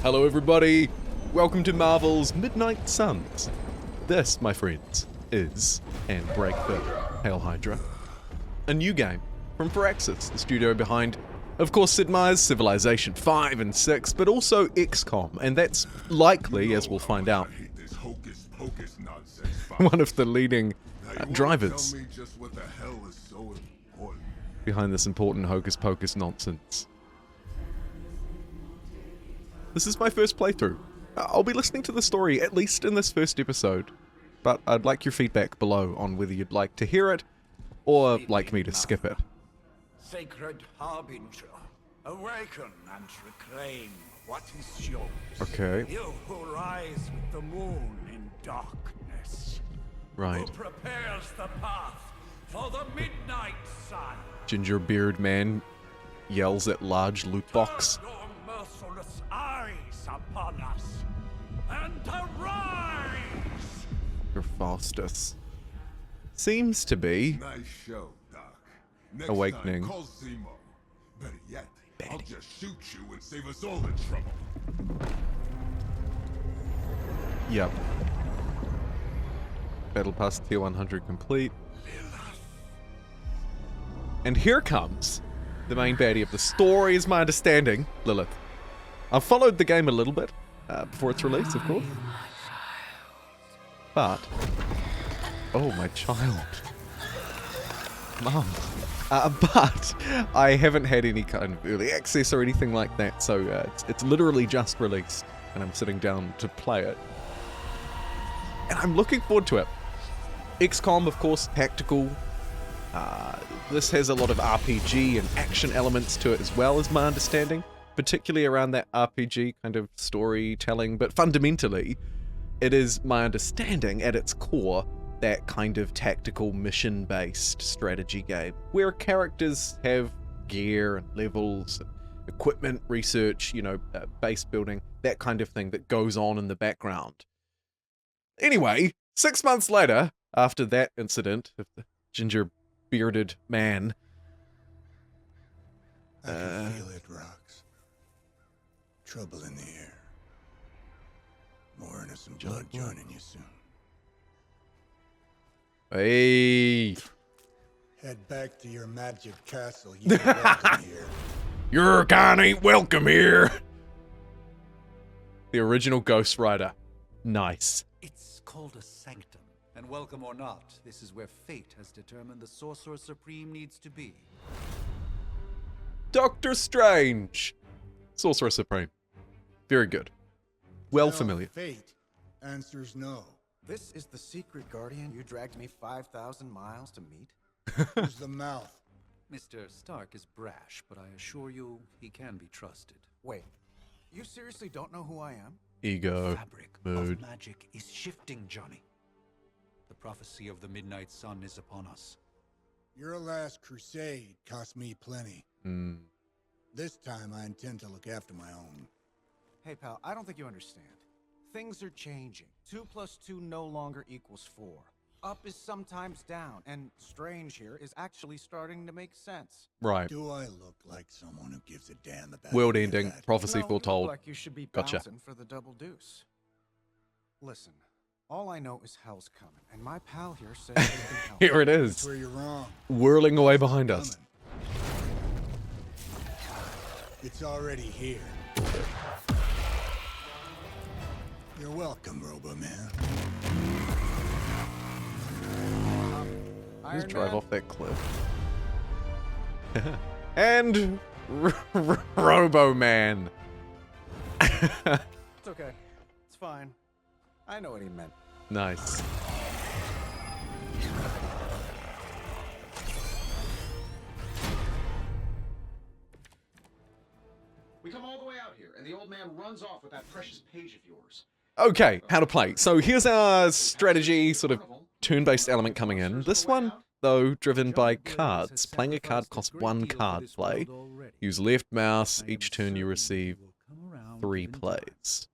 Hello everybody, welcome to Marvel's Midnight Suns. This, my friends, is And Break the Hail Hydra. A new game from Firaxis, the studio behind, of course, Sid Meier's Civilizxation 5 and 6, but also Xcom, and that's likely, as we'll find out, one of the leading drivers behind this important hocus pocus nonsense. This is my first playthrough. I'll be listening to the story, at least in this first episode, but I'd like your feedback below on whether you'd like to hear it, or like me to skip it. Sacred Harbinger, awaken and reclaim what is yours. Okay. You who rise with the moon in darkness. Right. Who prepares the path for the midnight sun. Ginger beard man yells at large loot box. Turn your merciless eyes upon us and arise. Your Faustus. Seems to be Nice show, Doc. Next awakening. Time, call Zemo. Better yet, I'll just shoot you and save us all the trouble. Yep. Battle Pass tier 100 complete. And here comes the main baddie of the story, is my understanding, Lilith. I've followed the game a little bit before its release, of course. But... oh, my child. Mum. But I haven't had any kind of early access or anything like that, so it's literally just released, and I'm sitting down to play it. And I'm looking forward to it. XCOM, of course, tactical. This has a lot of RPG and action elements to it as well, is my understanding, particularly around that RPG kind of storytelling, but fundamentally, it is my understanding at its core that kind of tactical mission-based strategy game, where characters have gear and levels, and equipment, research, you know, base building, that kind of thing that goes on in the background. Anyway, 6 months later, after that incident of the ginger-bearded man, I can feel it, Rox. Trouble in the air. More innocent blood joining you soon. hey, Head back to your magic castle. You are welcome here. your kind ain't welcome here. The original Ghost Rider. Nice. It's called a sanctum, and welcome or not, this is where fate has determined the Sorcerer Supreme needs to be. Doctor Strange. Sorcerer Supreme. Very good. Well Tell familiar. Fate answers no. This is the secret guardian you dragged me 5,000 miles to meet? Who's the mouth? Mr. Stark is brash, but I assure you he can be trusted. Wait, you seriously don't know who I am? Ego. Fabric Mood. of magic is shifting, Johnny. The prophecy of the midnight sun is upon us. Your last crusade cost me plenty. This time I intend to look after my own. Hey pal, I don't think you understand. Things are changing. 2 + 2 no longer equals 4. Up is sometimes down, and Strange here is actually starting to make sense. Right. Do I look like someone who gives a damn about World any of ending. that? Prophecy No, you foretold. look like you should be Gotcha. bouncing for the double deuce. Listen, all I know is hell's coming, and my pal here says he can help. Here it That's is. where you're wrong. Whirling away behind us. It's already here. You're welcome, Robo-Man. Just Iron drive Man? off that cliff. And Robo-Man. It's okay. It's fine. I know what he meant. Nice. We come all the way out here, and the old man runs off with that precious page of yours. Okay, how to play. So here's our strategy, sort of turn-based element coming in. This one, though, driven by cards. Playing a card costs 1 card play. Use left mouse. Each turn you receive 3 plays.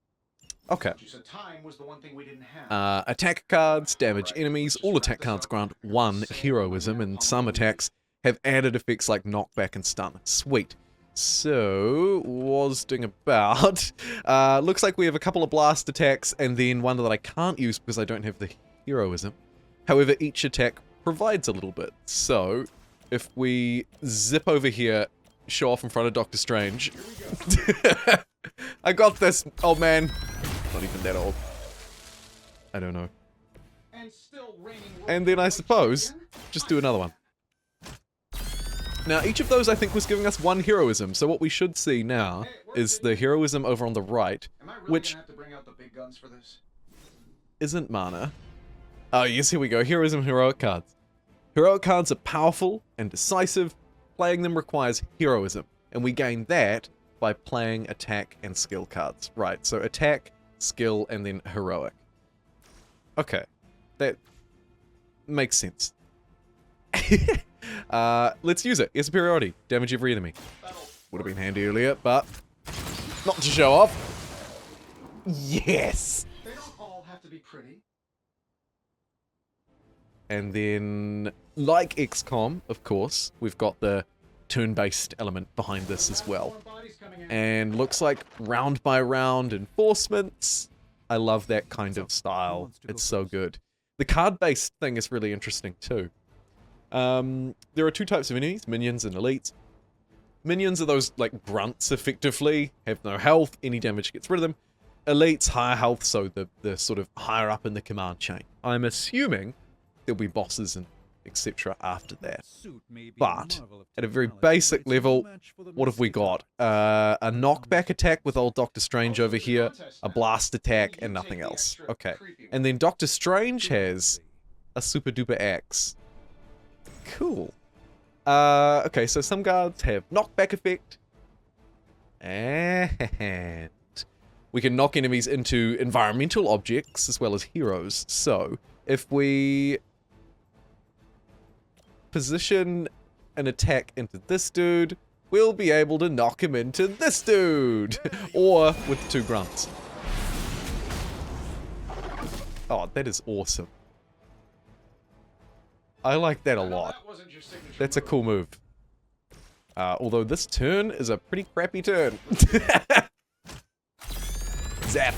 Okay. You said time was the one thing we didn't have. Attack cards, damage enemies. All attack cards grant 1 heroism, and some attacks have added effects like knockback and stun. Sweet. So, was doing about. Looks like we have a couple of blast attacks and then one that I can't use because I don't have the heroism. However, each attack provides a little bit. So, if we zip over here, show off in front of Doctor Strange. I got this, old man. Not even that old. I don't know. And then I suppose, just do another one. Now, each of those I think was giving us one heroism, so what we should see now is the heroism over on the right, which isn't mana. Oh yes, here we go, heroism, heroic cards. Heroic cards are powerful and decisive, playing them requires heroism, and we gain that by playing attack and skill cards. Right, so attack, skill, and then heroic. Okay, that makes sense. Let's use it. Air superiority. Damage every enemy. Would have been handy earlier, but not to show off. Yes! They don't all have to be pretty. And then, like XCOM, of course, we've got the turn-based element behind this as well. And looks like round by round enforcements. I love that kind of style. It's so good. The card-based thing is really interesting too. There are two types of enemies, minions and elites. Minions are those, like, grunts, effectively. Have no health, any damage gets rid of them. Elites, higher health, so the sort of higher up in the command chain. I'm assuming there'll be bosses and etc. after that. But, at a very basic level, what have we got? A knockback attack with old Doctor Strange over here, a blast attack, and nothing else. Okay. And then Doctor Strange has a super duper axe. Cool. Okay, so some guards have knockback effect. And we can knock enemies into environmental objects as well as heroes. So, if we position an attack into this dude, we'll be able to knock him into this dude. Or with two grunts. Oh, that is awesome. I like that a lot. That's a cool move. Although this turn is a pretty crappy turn. Zap.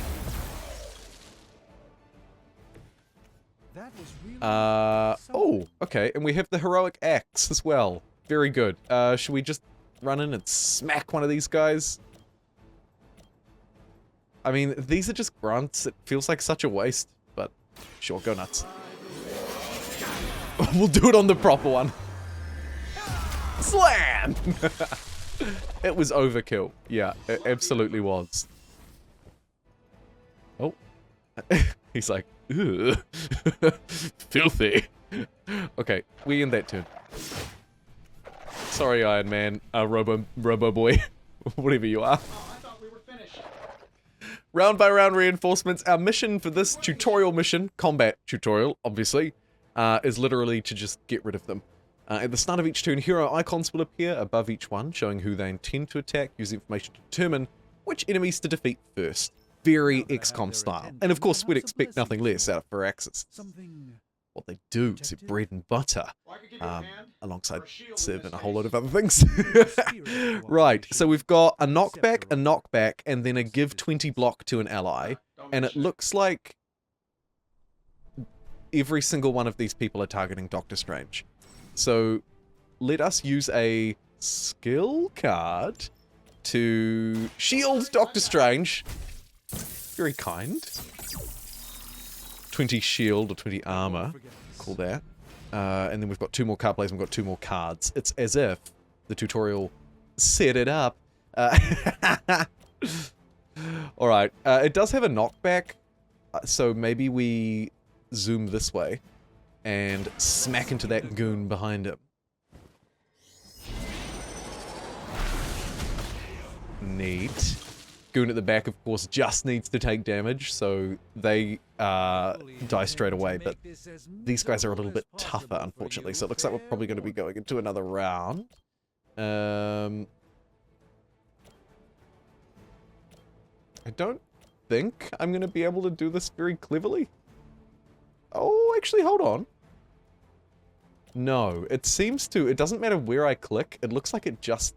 Oh, okay, and we have the heroic axe as well. Very good. Should we just run in and smack one of these guys? I mean, these are just grunts. It feels like such a waste, but sure, go nuts. We'll do it on the proper one. Slam! It was overkill. Yeah, it absolutely was. Oh. He's like, ugh. Filthy. Okay, we end that turn. Sorry, Iron Man, Robo Boy, whatever you are. Oh, I thought we were finished. Round by round reinforcements. Our mission for this tutorial mission, combat tutorial, obviously, is literally to just get rid of them. At the start of each turn, hero icons will appear above each one, showing who they intend to attack. Use information to determine which enemies to defeat first. Very XCOM style. And of course, we'd expect nothing less out of Firaxis. What they do is their bread and butter, alongside Civ and a whole lot of other things. Right, so we've got a knockback, and then a give 20 block to an ally. And it looks like every single one of these people are targeting Doctor Strange. So let us use a skill card to shield Doctor Strange. Very kind. 20 shield or 20 armor. Call that. And then we've got two more card plays and we've got two more cards. It's as if the tutorial set it up. Alright. It does have a knockback. So maybe we zoom this way and smack into that goon behind him. Neat. Goon at the back, of course, just needs to take damage, so they die straight away, but these guys are a little bit tougher, unfortunately, so it looks like we're probably going to be going into another round. I don't think I'm going to be able to do this very cleverly. Oh, actually, hold on. No, it seems to. It doesn't matter where I click. It looks like it just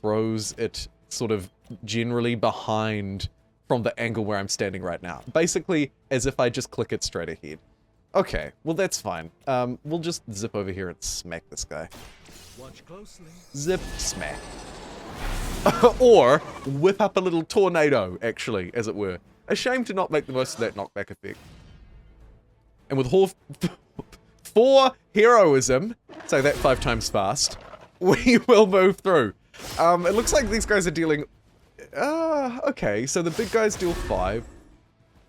throws it sort of generally behind from the angle where I'm standing right now. Basically, as if I just click it straight ahead. Okay, well that's fine. We'll just zip over here and smack this guy. Watch closely. Zip, smack. Or whip up a little tornado, actually, as it were. A shame to not make the most of that knockback effect. And with 4 heroism, say that 5 times fast, we will move through. It looks like these guys are dealing... okay, so the big guys deal 5.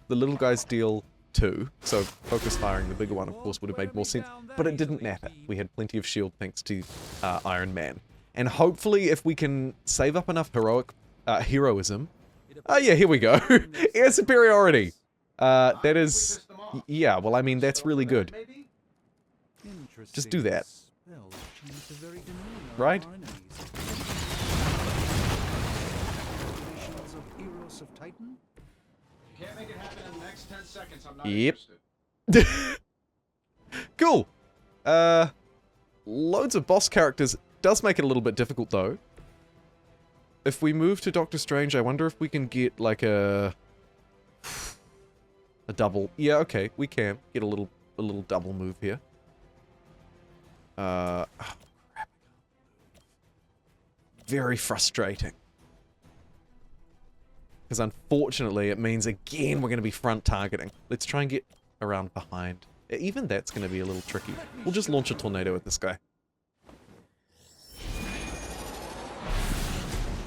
The little guys deal 2. So focus firing the bigger one, of course, would have made more sense. But it didn't matter. We had plenty of shield thanks to Iron Man. And hopefully, if we can save up enough heroism... Oh yeah, here we go. Air superiority. That is... Yeah, well, I mean, that's really good. Just do that. Right? Can't make it happen in the next 10 seconds. I'm not Yep. interested. Cool. Loads of boss characters. Does make it a little bit difficult, though. If we move to Doctor Strange, I wonder if we can get, like, a double. Yeah, okay, we can get a little double move here. Oh, crap. Very frustrating. Because unfortunately, it means again we're going to be front targeting. Let's try and get around behind. Even that's going to be a little tricky. We'll just launch a tornado at this guy.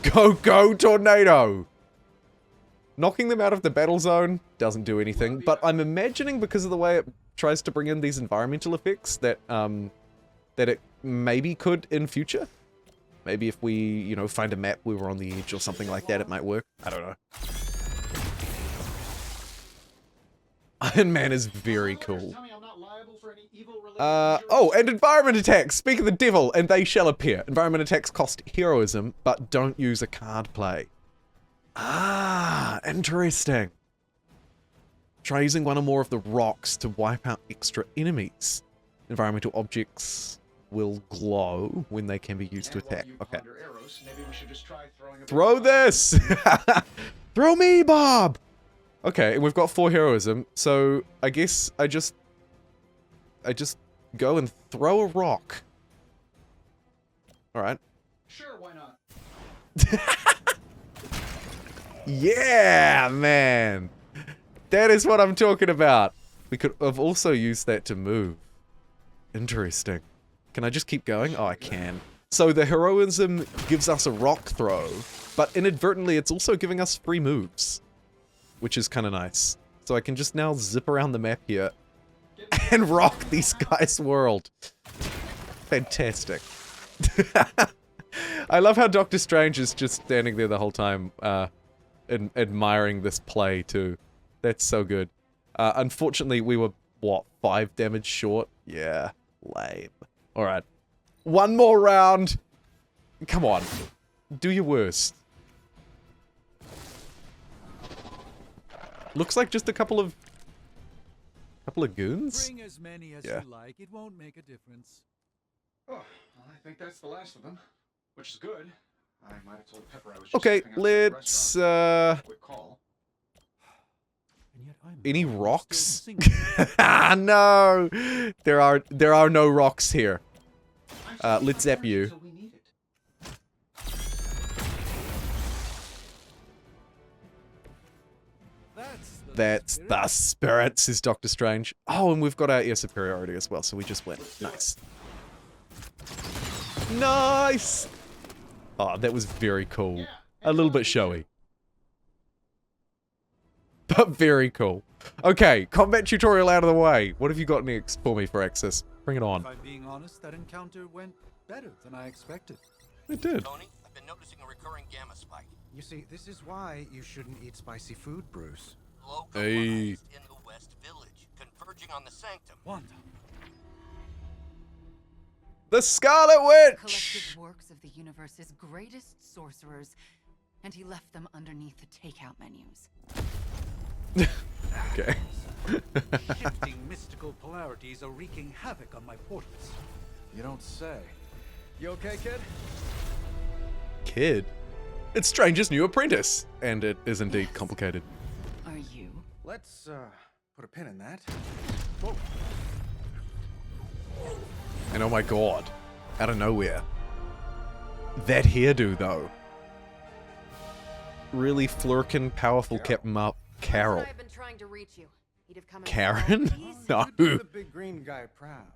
Go, go, tornado! Knocking them out of the battle zone doesn't do anything, but I'm imagining because of the way it tries to bring in these environmental effects that, that it maybe could in future. Maybe if we, you know, find a map where we're on the edge or something like that, it might work. I don't know. Iron Man is very cool. Oh, and environment attacks! Speak of the devil, and they shall appear. Environment attacks cost heroism, but don't use a card play. Ah, interesting. Try using one or more of the rocks to wipe out extra enemies. Environmental objects will glow when they can be used to attack. Okay. Throw this! Throw me, Bob! Okay, and we've got 4 heroism, so I guess I just go and throw a rock. Alright. Sure, why not? Yeah, man! That is what I'm talking about. We could have also used that to move. Interesting. Can I just keep going? Oh, I can. So the heroism gives us a rock throw, but inadvertently it's also giving us free moves, which is kind of nice. So I can just now zip around the map here and rock these guys' world. Fantastic. I love how Doctor Strange is just standing there the whole time, admiring this play too. That's so good. Unfortunately, we were, what, 5 damage short? Yeah, lame. Alright. One more round. Come on. Do your worst. Looks like just a couple of goons? Bring as many as Yeah. you like. It won't make a difference. Oh, well, I think that's the last of them, which is good. I might have told Pepper I was just Okay, stepping outside the let's, restaurant. Quick call. And yet I'm any still rocks? single. Ah, no! There are no rocks here. Let's zap you. Until we need it. That's the spirit, says Doctor Strange. Oh, and we've got our air superiority as well, so we just win. Nice. Nice! Oh, that was very cool. A little bit showy. But very cool. Okay, combat tutorial out of the way. What have you got next for me, Firaxis? Bring it on. If I'm being honest, that encounter went better than I expected. It did. Tony, I've been noticing a recurring gamma spike. You see, this is why you shouldn't eat spicy food, Bruce. Localized Hey. in the West Village, converging on the Sanctum. Wanda. The Scarlet Witch! Collected works of the universe's greatest sorcerers, and he left them underneath the takeout menus. Okay. Shifting mystical polarities are wreaking havoc on my portals. You don't say. You okay, kid? kid. It's Stranger's new apprentice. And it is indeed complicated. Are you? Let's, put a pin in that. And oh my god, out of nowhere. That hairdo, though. Really flirkin', powerful Captain Carol. I've been trying to reach you. He'd have come Karen? No. Do the big green guy proud.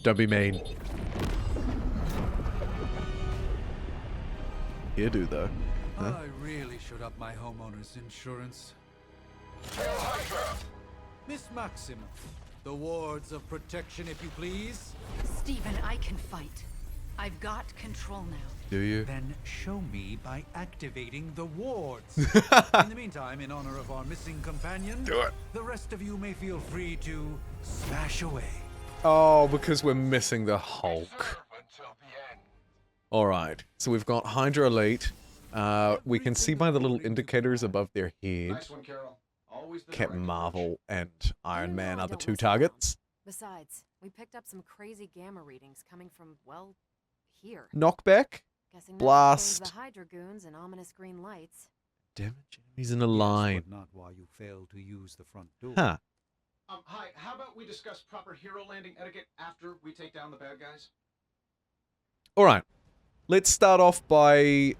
Don't be mean. Hairdo, though. Huh? I really should up my homeowner's insurance. Miss Maximoff, the wards of protection, if you please. Stephen, I can fight. I've got control now. Do you? Then show me by activating the wards. In the meantime, in honor of our missing companion, Do it. the rest of you may feel free to smash away. Oh, because we're missing the Hulk. Alright, so we've got Hydra Elite. We can see by the little indicators above their head. Nice one, Carol. Always the Captain direct Marvel and Iron Man I are the don't two listen. targets. Besides, we picked up some crazy gamma readings coming from, well, here. Knockback. Guessing that Blast. explains the Hydra goons and ominous green lights. Damage enemies in a line. Yes, but not while you fail to use the front door. Huh. Hi, how about we discuss proper hero landing etiquette after we take down the bad guys? Alright. Let's start off by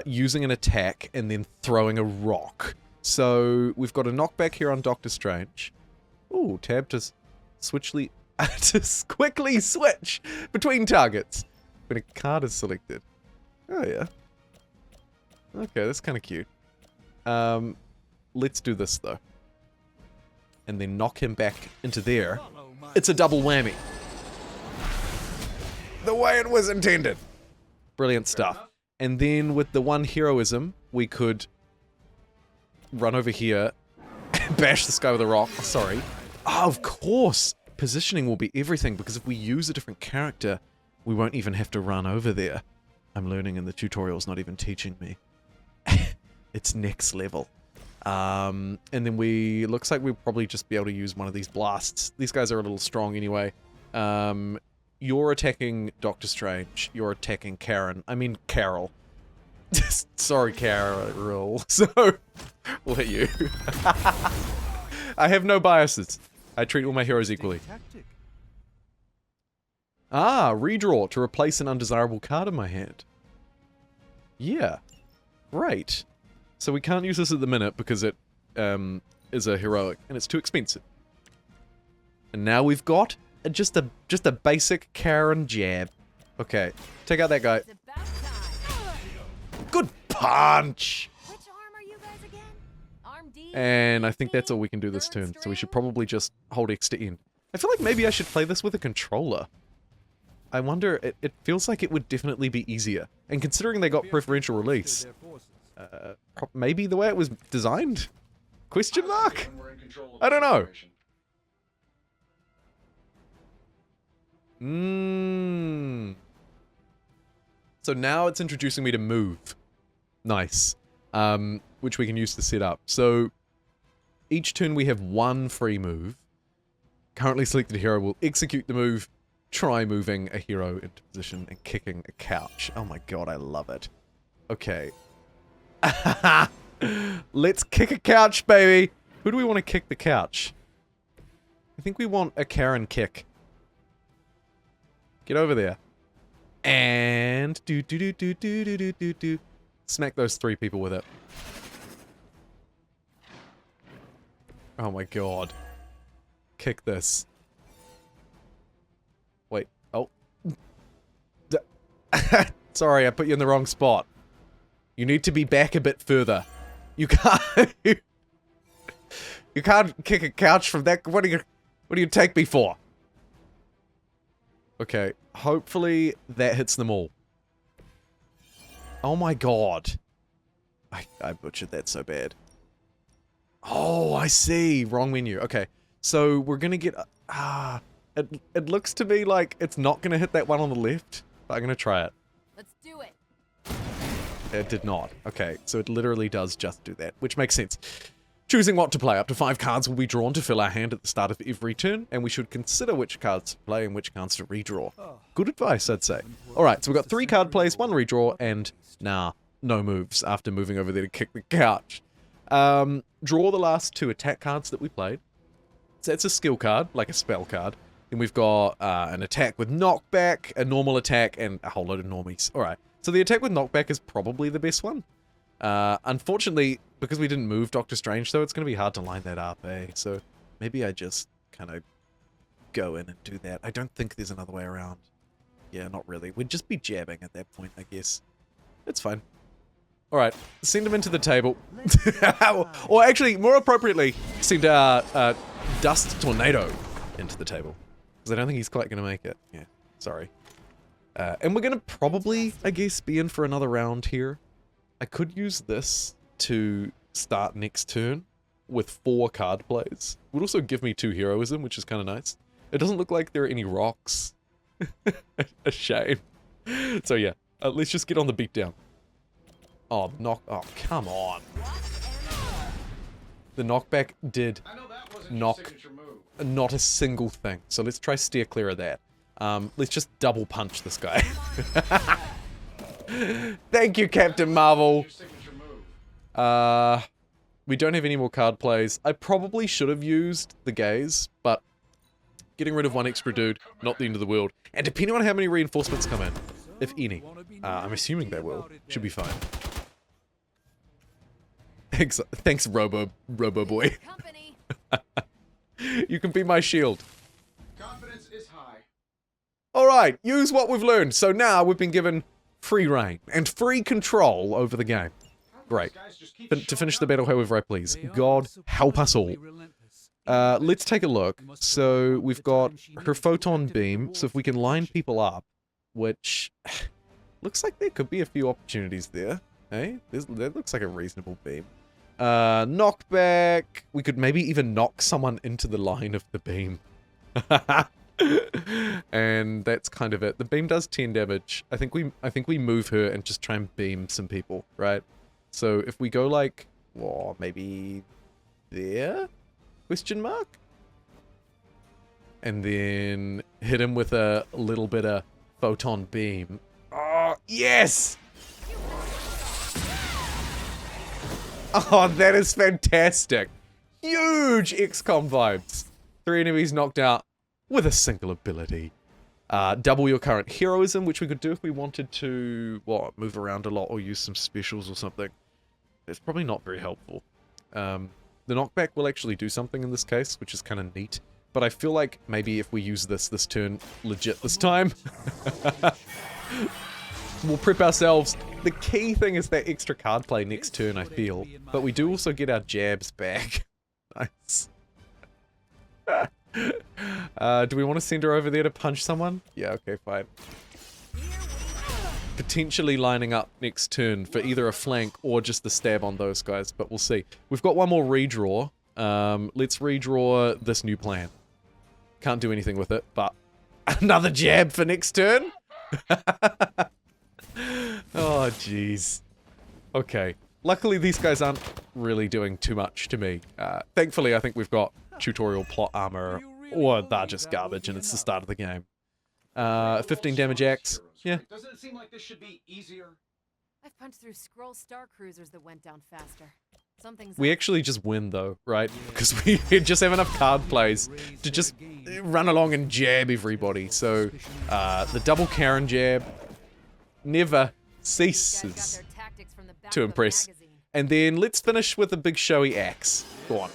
using an attack and then throwing a rock. So we've got a knockback here on Doctor Strange. Ooh, tab to quickly switch between targets when a card is selected. Oh yeah. Okay, that's kind of cute. Let's do this though. And then knock him back into there. It's a double whammy. The way it was intended. Brilliant stuff. And then with the one heroism, we could run over here and bash this guy with a rock. Oh, sorry. Oh, of course. Positioning will be everything, because if we use a different character, we won't even have to run over there. I'm learning and the tutorial's not even teaching me. It's next level. And then looks like we'll probably just be able to use one of these blasts. These guys are a little strong anyway. You're attacking Doctor Strange. You're attacking Carol. Sorry, Carol. So, we'll hit you. I have no biases. I treat all my heroes equally. Tactic. Ah, redraw to replace an undesirable card in my hand. Yeah. Great. So we can't use this at the minute because it is a heroic and it's too expensive. And now we've got just a basic Karen jab. Okay, take out that guy. It's about time. Good punch! Which arm are you guys again? Arm D? And I think that's all we can do this turn, so we should probably just hold X to end. I feel like maybe I should play this with a controller. I wonder, it feels like it would definitely be easier. And considering they got preferential release, maybe the way it was designed? Question mark? When we're in control of I don't the know. situation. So now it's introducing me to move. Nice. Which we can use to set up. So each turn we have one free move. Currently selected hero will execute the move, try moving a hero into position and kicking a couch. Oh my god, I love it. Okay. Let's kick a couch, baby! Who do we want to kick the couch? I think we want a Karen kick. Get over there. And do. Smack those three people with it. Oh my god. Kick this. Wait. Oh. Sorry, I put you in the wrong spot. You need to be back a bit further. You can't. You can't kick a couch from that. What do you take me for? Okay, hopefully that hits them all. Oh my god. I butchered that so bad. Oh, I see. Wrong menu. Okay, so we're gonna get... it looks to me like it's not gonna hit that one on the left, but I'm gonna try it. Let's do it. It did not. Okay, so it literally does just do that, which makes sense. Choosing what to play. Up to 5 cards will be drawn to fill our hand at the start of every turn, and we should consider which cards to play and which cards to redraw. Good advice, I'd say. Alright, so we've got 3 card plays, 1 redraw, and no moves after moving over there to kick the couch. Draw the last 2 attack cards that we played. So that's a skill card, like a spell card. Then we've got an attack with knockback, a normal attack, and a whole load of normies. Alright, so the attack with knockback is probably the best one. Unfortunately, because we didn't move Doctor Strange, though, it's going to be hard to line that up, eh? So maybe I just kind of go in and do that. I don't think there's another way around. Yeah, not really. We'd just be jabbing at that point, I guess. It's fine. Alright, send him into the table. Or actually, more appropriately, send our Dust Tornado into the table. Because I don't think he's quite going to make it. Yeah, sorry. And we're going to probably, I guess, be in for another round here. I could use this to start next turn with 4 card plays. It would also give me 2 heroism, which is kind of nice. It doesn't look like there are any rocks. A shame. So yeah, let's just get on the beatdown. Oh, oh, come on. The knockback did knock not a single thing. So let's try steer clear of that. Let's just double punch this guy. Thank you, Captain Marvel. We don't have any more card plays. I probably should have used the gaze, but getting rid of 1 extra dude, not the end of the world. And depending on how many reinforcements come in, if any, I'm assuming they will, should be fine. Thanks, Robo Boy. You can be my shield. Confidence is high. Alright, use what we've learned. So now we've been given free reign and free control over the game. Great. To finish the battle however I please. God help us all. Let's take a look. So we've got her photon beam. So if we can line people up, which looks like there could be a few opportunities there. Hey, that looks like a reasonable beam. Knockback. We could maybe even knock someone into the line of the beam. And that's kind of it. The beam does 10 damage. I think we move her and just try and beam some people, right? So if we go like, well, maybe there? Question mark? And then hit him with a little bit of photon beam. Oh, yes! Oh, that is fantastic. Huge XCOM vibes. 3 enemies knocked out with a single ability. Double your current heroism, which we could do if we wanted to, move around a lot or use some specials or something. It's probably not very helpful. The knockback will actually do something in this case, which is kind of neat. But I feel like maybe if we use this turn legit this time, we'll prep ourselves. The key thing is that extra card play next turn, I feel. But we do also get our jabs back. Nice. Do we want to send her over there to punch someone? Yeah, okay, fine. Potentially lining up next turn for either a flank or just the stab on those guys, but we'll see. We've got 1 more redraw. Let's redraw this new plan. Can't do anything with it, but another jab for next turn? Oh, jeez. Okay. Luckily, these guys aren't really doing too much to me. Thankfully, I think we've got tutorial plot armor, or they're just garbage, and it's the start of the game. 15 damage axe. Yeah. Doesn't it seem like this should be easier? I've punched through scroll star cruisers that went down faster. Something's We up. actually just win, though, right? Because we just have enough card plays to just run along and jab everybody. So, the double Karen jab never ceases to impress. And then let's finish with a big showy axe. Go on.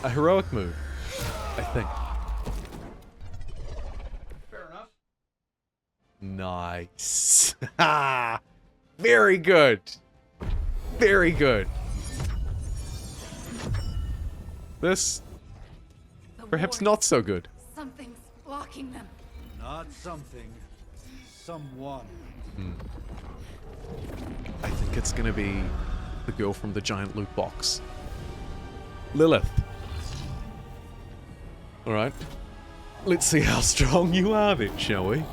A heroic move, I think. Fair enough. Nice. Very good. Very good. This, perhaps not so good. Something's blocking them. Not something. Someone. I think it's gonna be the girl from the giant loot box. Lilith. Alright. Let's see how strong you are then, shall we?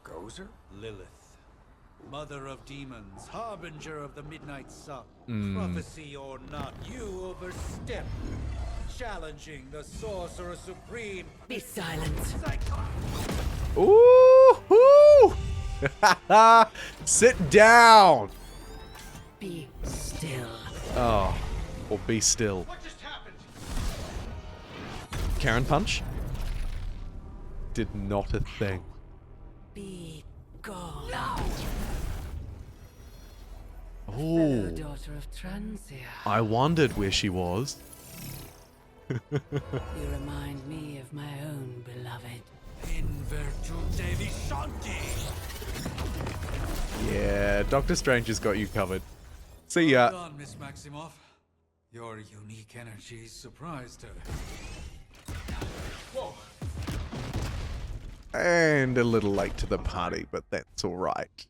Gozer? Lilith. Mother of demons, harbinger of the midnight sun. Hmm. Prophecy or not, you overstep. Challenging the Sorcerer Supreme. Be silent. Ooh! Sit down! Be still. Oh. Or be still. What just happened? Karen punch? Did not a thing. Be gone. Fellow Oh. daughter of Transia. I wondered where she was. You remind me of my own beloved. In virtute vishanti. Yeah, Doctor Strange has got you covered. See ya. Well done, Miss Maximoff. Your unique energy surprised her. Whoa. And a little late to the party, but that's alright.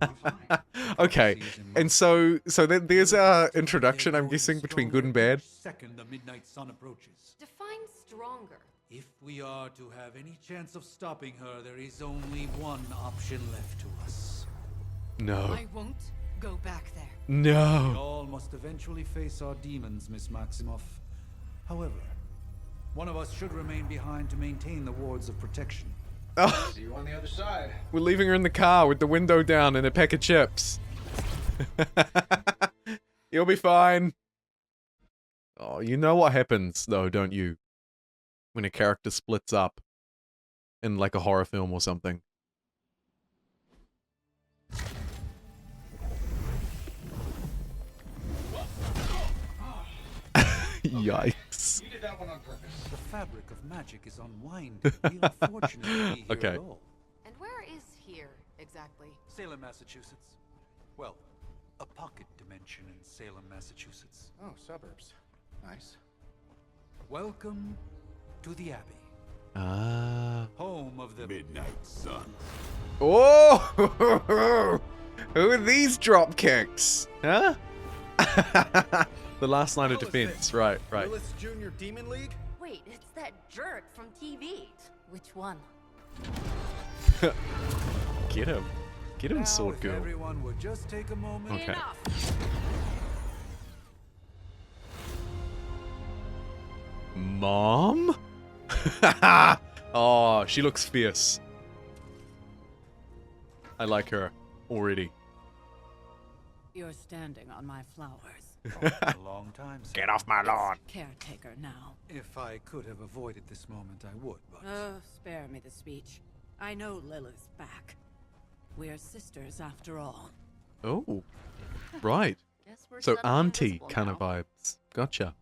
I'm fine. Okay, and so there's our introduction, I'm guessing, between good and bad. Second the midnight sun approaches. Define stronger. If we are to have any chance of stopping her, there is only one option left to us. No. I won't go back there. We No. all must eventually face our demons, Miss Maximoff. However, one of us should remain behind to maintain the wards of protection. Oh, See you on the other side. we're leaving her in the car with the window down and a pack of chips. You'll be fine. Oh, you know what happens, though, don't you? When a character splits up in, like, a horror film or something. Yikes. You did that one on purpose. The fabric of magic is unwinding. We unfortunately be here Okay. at all. And where is here, exactly? Salem, Massachusetts. Well, a pocket dimension in Salem, Massachusetts. Oh, suburbs. Nice. Welcome to the Abbey, Ah. home of the Midnight Sun. Oh! Who are these drop kicks? Huh? The last line of defense. Right, right. Lilith's Junior Demon League? Wait, it's that jerk from TV. Which one? Get him. Get him, Now, Sword if Girl. everyone would just take a moment. Okay. Mom? Oh, she looks fierce. I like her already. You're standing on my flowers. A long time. Sir. Get off my lawn. Caretaker now. If I could have avoided this moment, I would, but Oh, spare me the speech. I know Lilith's back. We're sisters after all. Oh, right. Guess we're So suddenly auntie invisible kind of now. vibes. Gotcha.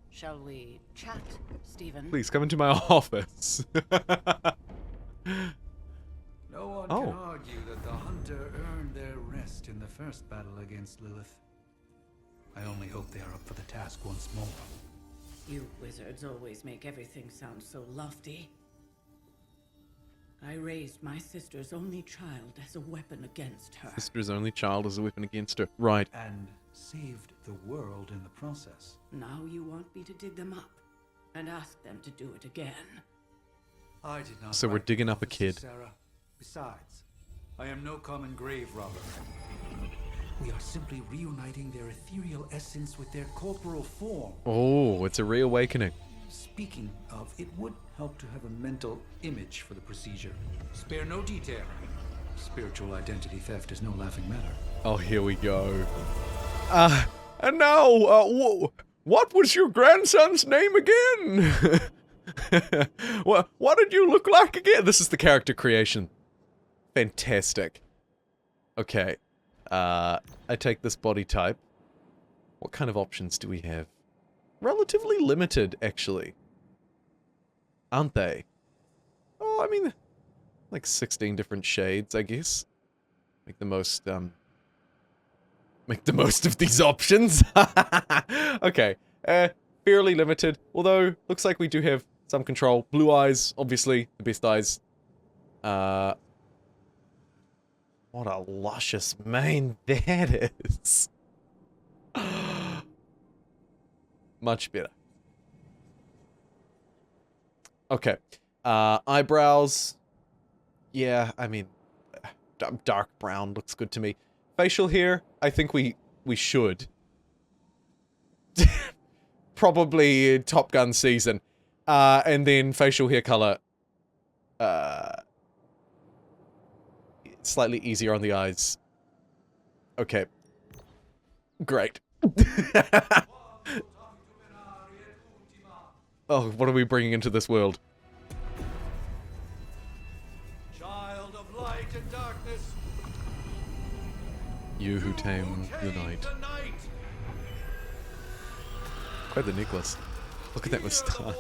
Shall we chat, Stephen? Please come into my office. no one Oh. can argue that the Hunter earned their rest in the first battle against Lilith. I only hope they are up for the task once more. You wizards always make everything sound so lofty. I raised my sister's only child as a weapon against her. Sister's only child is a weapon against her. Right. And saved the world in the process. Now you want me to dig them up and ask them to do it again. I did not. So we're write the digging up a prophecy, kid. Sarah. Besides, I am no common grave robber. We are simply reuniting their ethereal essence with their corporal form. Oh, it's a reawakening. Speaking of, it would help to have a mental image for the procedure. Spare no detail. Spiritual identity theft is no laughing matter. Oh, here we go. And now, what was your grandson's name again? What did you look like again? This is the character creation. Fantastic. Okay. I take this body type. What kind of options do we have? Relatively limited, actually. Aren't they? Oh, I mean, like 16 different shades, I guess. Make the most of these options. Okay. Fairly limited. Although, looks like we do have some control. Blue eyes, obviously, the best eyes. What a luscious mane that is. Much better. Okay. Eyebrows. Yeah, I mean, dark brown looks good to me. Facial hair, I think we should. Probably Top Gun season. And then facial hair color. Slightly easier on the eyes. Okay. Great. Oh, what are we bringing into this world? Child of light and darkness. You who tame the night. Quite the necklace. Look at that moustache.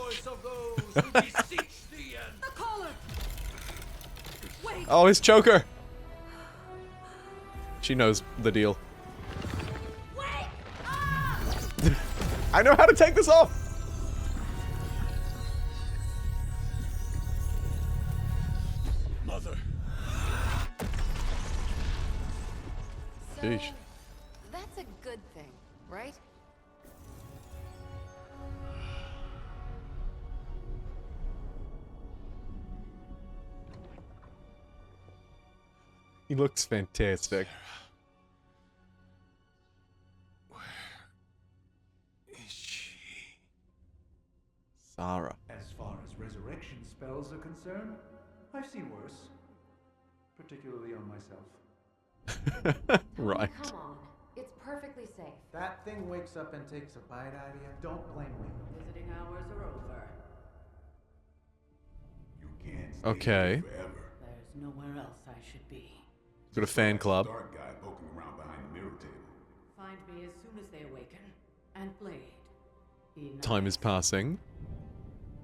Oh, his choker! She knows the deal. I know how to take this off! Mother. Sheesh. That's a good thing, right? He looks fantastic. Sarah. As far as resurrection spells are concerned, I've seen worse. Particularly on myself. Right. Come on. It's perfectly safe. That thing wakes up and takes a bite out of you. Don't blame me. Visiting hours are over. You can't stay Okay. here forever. There's nowhere else I should be. Got a fan club. Dark guy poking around behind the mirror table. Find me as soon as they awaken. And Blade. Be Time nice. is passing.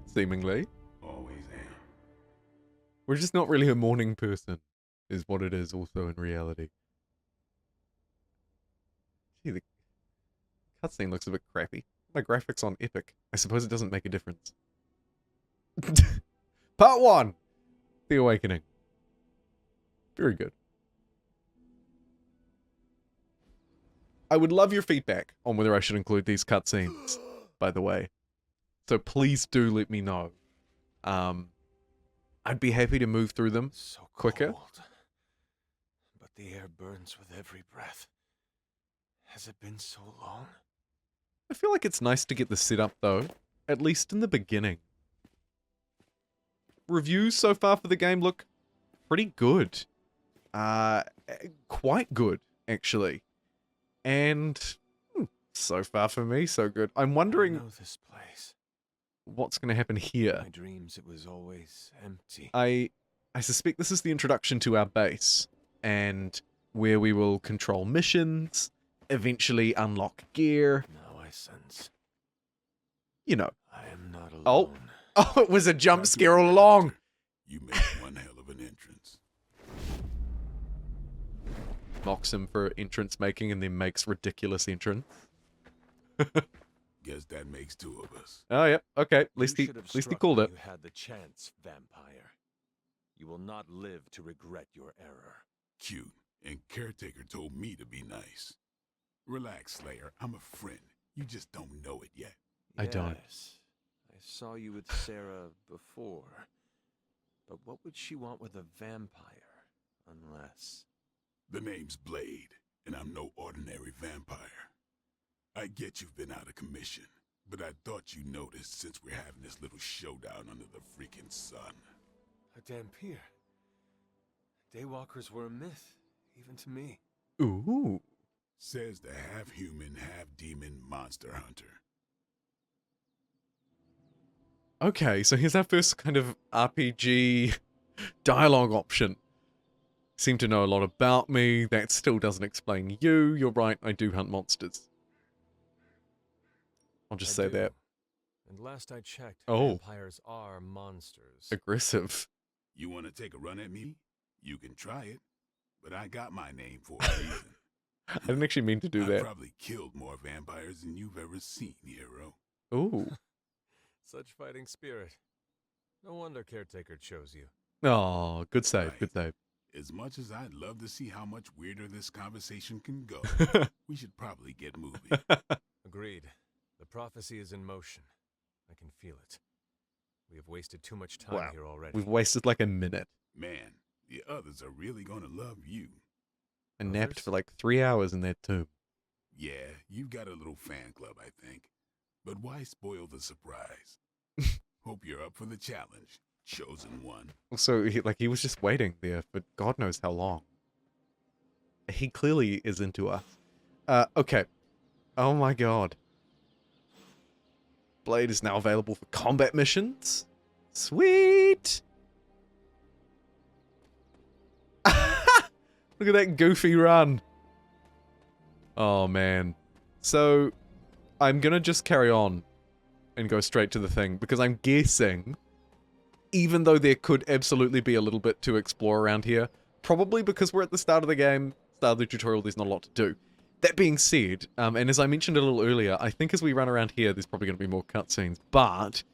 Seemingly. Always am. We're just not really a morning person, is what it is also in reality. Gee, the cutscene looks a bit crappy. My graphics on Epic. I suppose it doesn't make a difference. Part 1! The Awakening. Very good. I would love your feedback on whether I should include these cutscenes, by the way. So please do let me know. I'd be happy to move through them quicker. Cold. But the air burns with every breath. Has it been so long? I feel like it's nice to get the setup, though. At least in the beginning. Reviews so far for the game look pretty good. Quite good, actually. And so far for me, so good. I'm wondering I know this place. what's going to happen here. My dreams, it was always empty. I suspect this is the introduction to our base, and where we will control missions, eventually unlock gear. Now I sense. You know. I am not Oh. alone. Oh, it was a jump scare all along. You made one hell of an entrance. Mocks him for entrance making and then makes ridiculous entrance. Guess that makes two of us. Oh, yep. Okay. At You least he should have called struck when it. You had the chance, vampire. You will not live to regret your error. Cute. And Caretaker told me to be nice. Relax, Slayer. I'm a friend. You just don't know it yet. I don't. Yes. I saw you with Sarah before. But what would she want with a vampire? Unless... The name's Blade, and I'm no ordinary vampire. I get you've been out of commission, but I thought you noticed since we're having this little showdown under the freaking sun. A Dampier. Daywalkers were a myth, even to me. Ooh. Says the half-human, half-demon monster hunter. Okay, so here's our first kind of RPG dialogue option. Seem to know a lot about me. That still doesn't explain you. You're right, I do hunt monsters. I'll just say that. And last I checked, Oh. vampires are monsters. Aggressive. You want to take a run at me? You can try it, but I got my name for a reason. I didn't actually mean to do I that. probably killed more vampires than you've ever seen, hero. Ooh. Such fighting spirit. No wonder Caretaker chose you. Oh, good save, Right. good save. As much as I'd love to see how much weirder this conversation can go, we should probably get moving. Agreed. The prophecy is in motion. I can feel it. We have wasted too much time Wow. here already. We've wasted like a minute. Man, The others are really gonna love you. I napped for like 3 hours in that tomb. Yeah, you've got a little fan club, I think. But why spoil the surprise? Hope you're up for the challenge, chosen one. Also, he was just waiting there for God knows how long. He clearly is into us. Okay. Oh my god. Blade is now available for combat missions. Sweet! Look at that goofy run. Oh man. So, I'm gonna just carry on and go straight to the thing, because I'm guessing, even though there could absolutely be a little bit to explore around here, probably because we're at the start of the game, start of the tutorial, there's not a lot to do. That being said, and as I mentioned a little earlier, I think as we run around here, there's probably going to be more cutscenes, but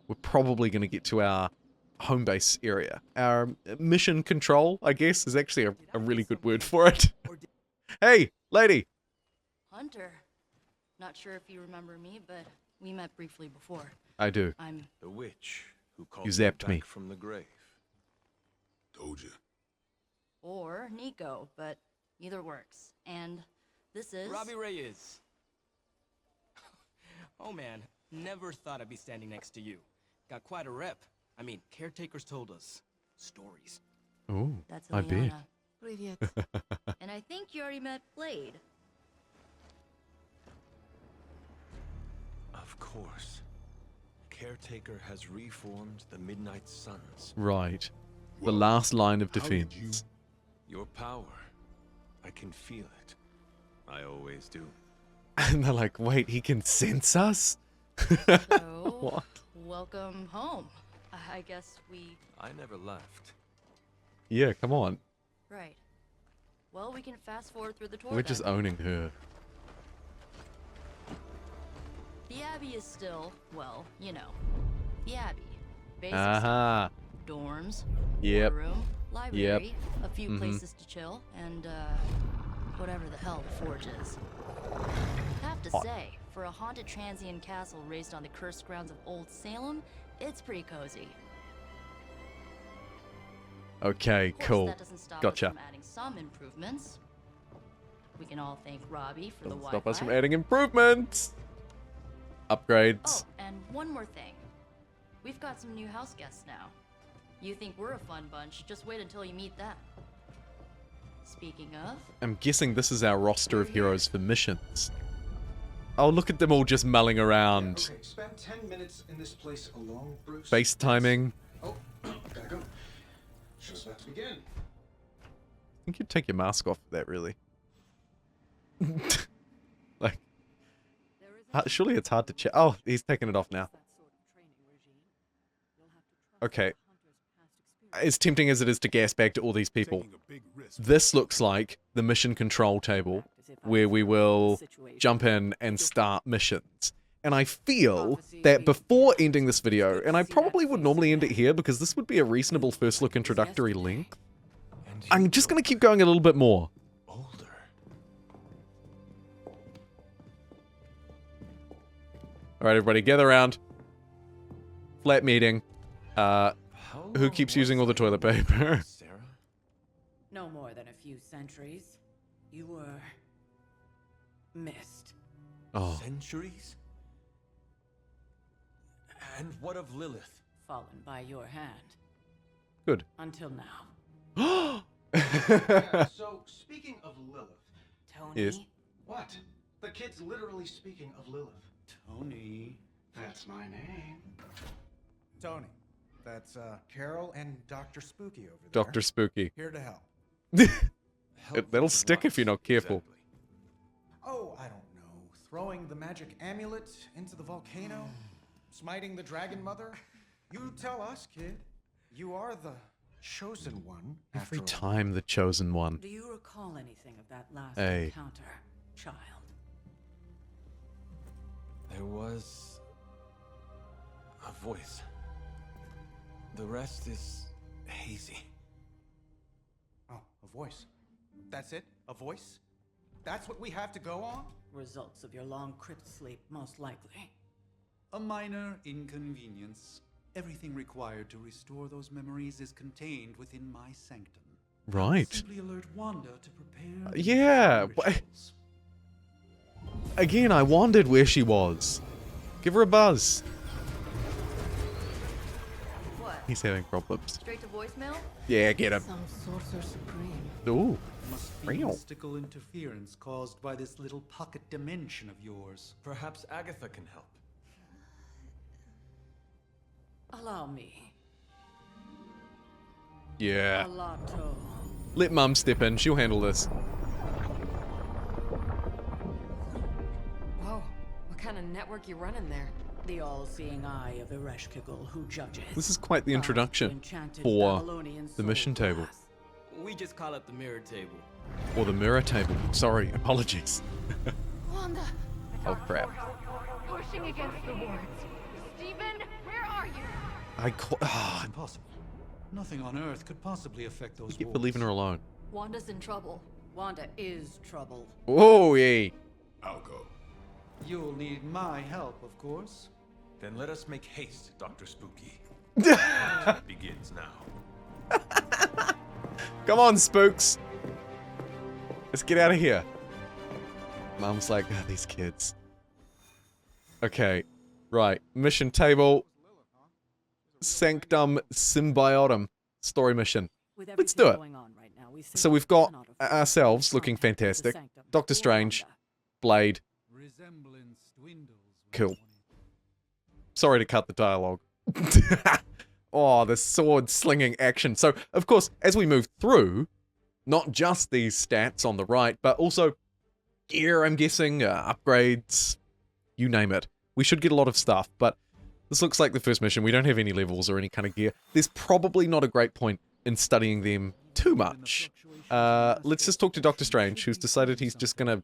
we're probably going to get to our home base area. Our mission control, I guess, is actually a really good word for it. Hey, lady! Hunter. Not sure if you remember me, but we met briefly before. I do. I'm the witch who called You zapped me. back from the grave. Told you. or Nico, but either works. And this is Robbie Reyes. Oh man, never thought I'd be standing next to you. Got quite a rep. I mean, caretakers told us stories. Oh, That's I bet. Ileana. Привет. And I think you already met Blade. Of course. Caretaker has reformed the Midnight Suns. Right. The last line of defense. Your power. I can feel it. I always do. And they're like, wait, he can sense us? So, What? welcome home. I guess we... I never left. Yeah, come on. Right. Well, we can fast forward through the tour We're then. just owning her. The Abbey is still, well, you know, the Abbey. Basic Aha. stuff. Dorms, Yep. room, library, a few Mhm. places to chill, and whatever the hell the Forge is. Have to Hot. say, for a haunted transient castle raised on the cursed grounds of Old Salem, it's pretty cozy. Okay, Of course, cool. that doesn't stop us Gotcha. from adding some improvements. We can all thank Robbie for the Doesn't Wi-Fi. stop us from adding improvements. Upgrades. Oh, and one more thing. We've got some new house guests now. You think we're a fun bunch, just wait until you meet them. Speaking of... I'm guessing this is our roster of heroes for missions. Oh, look at them all just mulling around. Okay, spend 10 minutes in this place alone, Bruce. FaceTiming. Oh, gotta go. Show's about to begin. I think you'd take your mask off for that, really. Like, surely it's hard to check. Oh, he's taking it off now. Okay. As tempting as it is to gas bag to all these people, this looks like the mission control table where we will jump in and start missions. And I feel that before ending this video, and I probably would normally end it here because this would be a reasonable first look introductory length, I'm just going to keep going a little bit more. Alright, everybody, gather around. Flat meeting. Who keeps using all the toilet paper? No more than a few centuries. You were missed. Oh. Centuries? And what of Lilith? Fallen by your hand. Good. Until now. Yeah, so, speaking of Lilith. Tony? Yes. What? The kid's literally speaking of Lilith. Tony. That's my name. Tony. That's, Carol and Dr. Spooky over there. Dr. Spooky. Here to help. That'll stick if you're not careful. Oh, I don't know. Throwing the magic amulet into the volcano? Smiting the dragon mother? You tell us, kid. You are the chosen one. Every after all. time the chosen one. Do you recall anything of that last Hey. encounter, child? There was a voice. The rest is hazy. Oh, a voice. That's it? A voice? That's what we have to go on? Results of your long crypt sleep, most likely. A minor inconvenience. Everything required to restore those memories is contained within my sanctum. Right. Simply alert Wanda to prepare. Yeah. Again, I wondered where she was. Give her a buzz. What? He's having problems. Straight to voicemail? Yeah, get him. Some sorcerer supreme. Ooh. Must be Real. mystical interference caused by this little pocket dimension of yours. Perhaps Agatha can help. Allow me. Yeah. Alato. Let Mum step in. She'll handle this. Whoa, what kind of network you running there? The all-seeing eye of Ereshkigal who judges. This is quite the introduction enchanted for Babylonian the mission soul table. glass. We just call it the mirror table. Or the mirror table. Sorry, apologies. Wanda! Oh crap. Pushing against the wards. Steven, where are you? Impossible. Nothing on Earth could possibly affect those Keep walls. leaving her alone. Wanda's in trouble. Wanda is troubled. Oh, yeah. I'll go. You'll need my help, of course. Then let us make haste, Dr. Spooky. Begins now. Come on, spooks. Let's get out of here. Mom's like, these kids. Okay. Right. Mission table. Sanctum Symbiotum. Story mission. With Let's do it. everything going on right now, we So we've got cannot afford ourselves to looking contact the fantastic. Sanctum Doctor or Strange. Wanda. Blade. Resemblance dwindles. Cool. Sorry to cut the dialogue. Oh, the sword slinging action. So, of course, as we move through, not just these stats on the right, but also gear, I'm guessing, upgrades, you name it. We should get a lot of stuff, but this looks like the first mission. We don't have any levels or any kind of gear. There's probably not a great point in studying them too much. Let's just talk to Doctor Strange, who's decided he's just gonna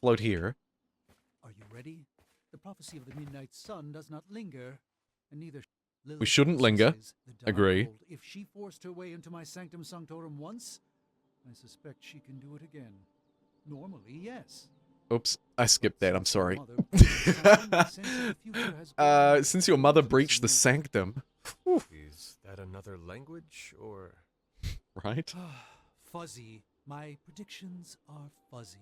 float here. Are you ready? The prophecy of the midnight sun does not linger, and neither We shouldn't linger. says the dark Agree. hold. If she forced her way into my sanctum sanctorum once, I suspect she can do it again. Normally, yes. Oops, I skipped that, I'm sorry. Mother, Since your mother breached the sanctum. Whew, Is that another language, or...? right? Fuzzy. My predictions are fuzzy.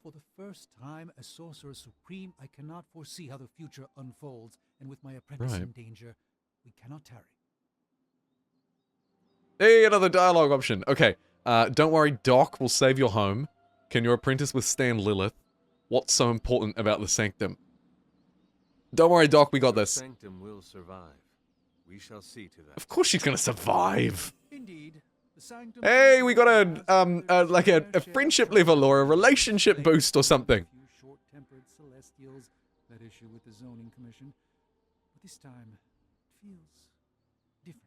For the first time as Sorcerer Supreme, I cannot foresee how the future unfolds, and with my apprentice in Right. danger, we cannot tarry. Hey, another dialogue option. Okay, don't worry, Doc will save your home. Can your apprentice withstand Lilith? What's so important about the sanctum? Don't worry, Doc, we got Your this. sanctum will survive. We shall see to that. Of course she's gonna survive. Indeed, the sanctum. Hey, we got like a friendship level or a relationship boost or something. Few short-tempered celestials that issue with the zoning commission, but this time it feels different.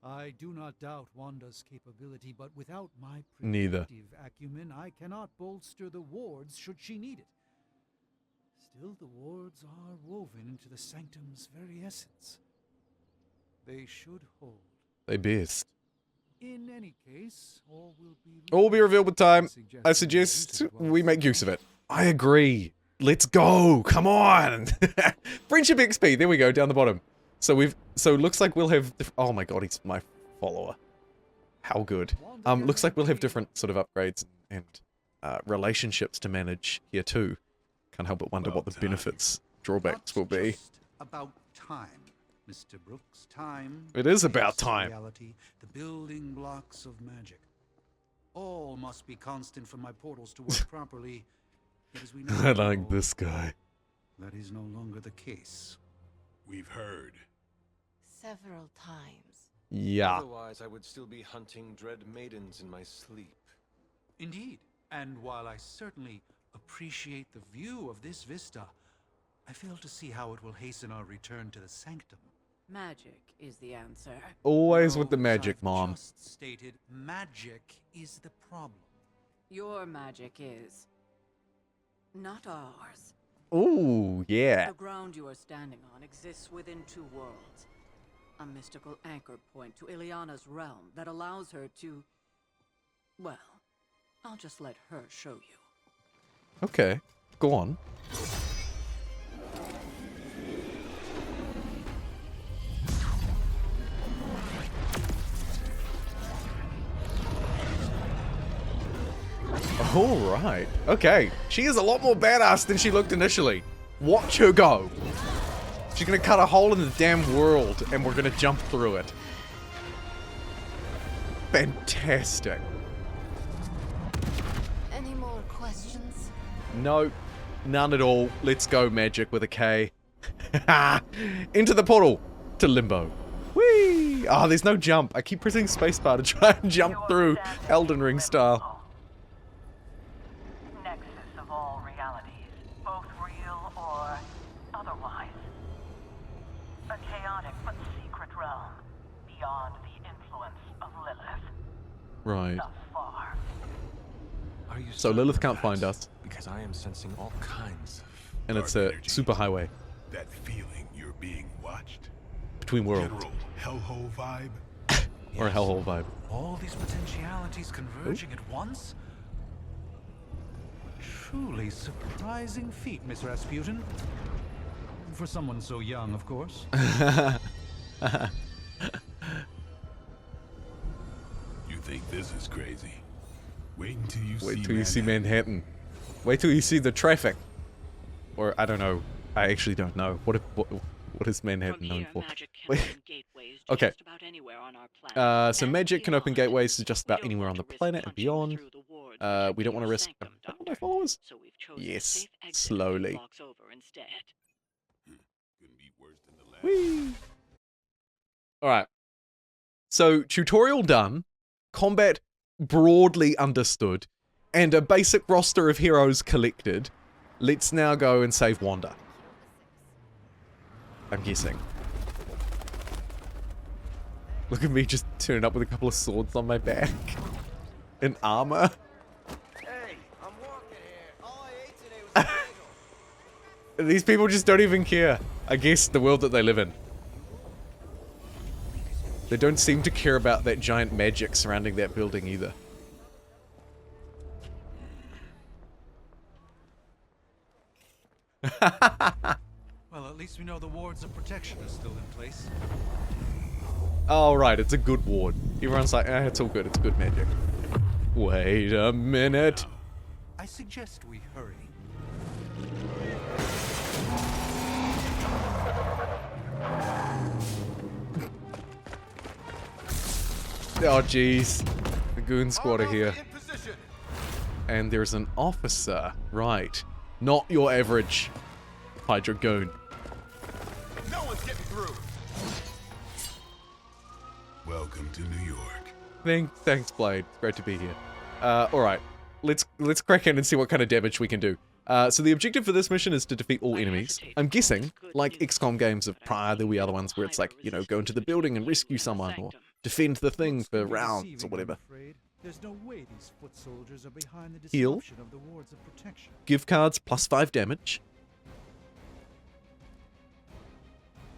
I do not doubt Wanda's capability, but without my Neither. predictive acumen, I cannot bolster the wards should she need it. Still, the wards are woven into the sanctum's very essence. They should hold. They best. In any case, all will All be revealed with time. I suggest we make use of it. I agree. Let's go. Come on. Friendship XP. There we go, down the bottom. So it looks like we'll have, oh my god, he's my follower. How good. Looks like we'll have different sort of upgrades and relationships to manage here too. Can't help but wonder what the benefits, drawbacks will be. Just about time, Mr. Brooks. Time. It is about is time. Reality, the building blocks of magic. All must be constant for my portals to work properly. Yet as we know, I like this guy. that is no longer the case. We've heard. Several times. Yeah. Otherwise, I would still be hunting dread maidens in my sleep. Indeed. And while I certainly appreciate the view of this vista, I fail to see how it will hasten our return to the sanctum. Magic is the answer. Always with the No, as magic, I've Mom. just stated, magic is the problem. Your magic is not ours. Ooh, yeah. The ground you are standing on exists within two worlds. A mystical anchor point to Ileana's realm that allows her to... Well, I'll just let her show you. Okay, go on. Alright. Okay. She is a lot more badass than she looked initially. Watch her go. She's gonna cut a hole in the damn world, and we're gonna jump through it. Fantastic. Any more questions? No, none at all. Let's go, Magic with a K. Into the portal to Limbo. Whee! Oh, there's no jump. I keep pressing spacebar to try and jump through Elden Ring style. Nexus of all realities, both real or otherwise. A chaotic but secret realm beyond the influence of Lilith. Right. Thus far. Are you So Lilith can't find us, Because I am sensing all kinds of... and it's a super highway That feeling you're being watched. between worlds. General hellhole vibe. Or a hellhole vibe. All these potentialities converging at once? Truly surprising feat, Miss Rasputin. For someone so young, of course. You think this is crazy? Wait until you Wait see till you see Manhattan. Wait till you see the traffic. Or, I don't know. I actually don't know. What is Manhattan known for? Wait. Okay. So magic can open gateways to just about anywhere on the planet and beyond. We don't want to risk my followers. Yes. Slowly. Whee! Alright. So, tutorial done. Combat broadly understood. And a basic roster of heroes collected. Let's now go and save Wanda. I'm guessing. Look at me just turning up with a couple of swords on my back. In armor. Hey, I'm walking here. All I ate today was a bagel. These people just don't even care. I guess the world that they live in. They don't seem to care about that giant magic surrounding that building either. Well, at least we know the wards of protection are still in place. Oh, right, it's a good ward. Everyone's like, it's all good, it's good magic. Wait a minute. I suggest we hurry. Oh, jeez. The Goon Squad are here. And there's an officer. Right. Not your average Hydra Goon. No one's getting through. Welcome to New York. Thanks, Blade. It's great to be here. Alright. Let's crack in and see what kind of damage we can do. So the objective for this mission is to defeat all enemies. I'm guessing, like XCOM games of prior, there'll be other ones where it's like, you know, go into the building and rescue someone, or defend the thing for rounds, or whatever. There's no way these foot soldiers are behind the Heal. disruption of the wards of protection. Gift cards plus 5 damage.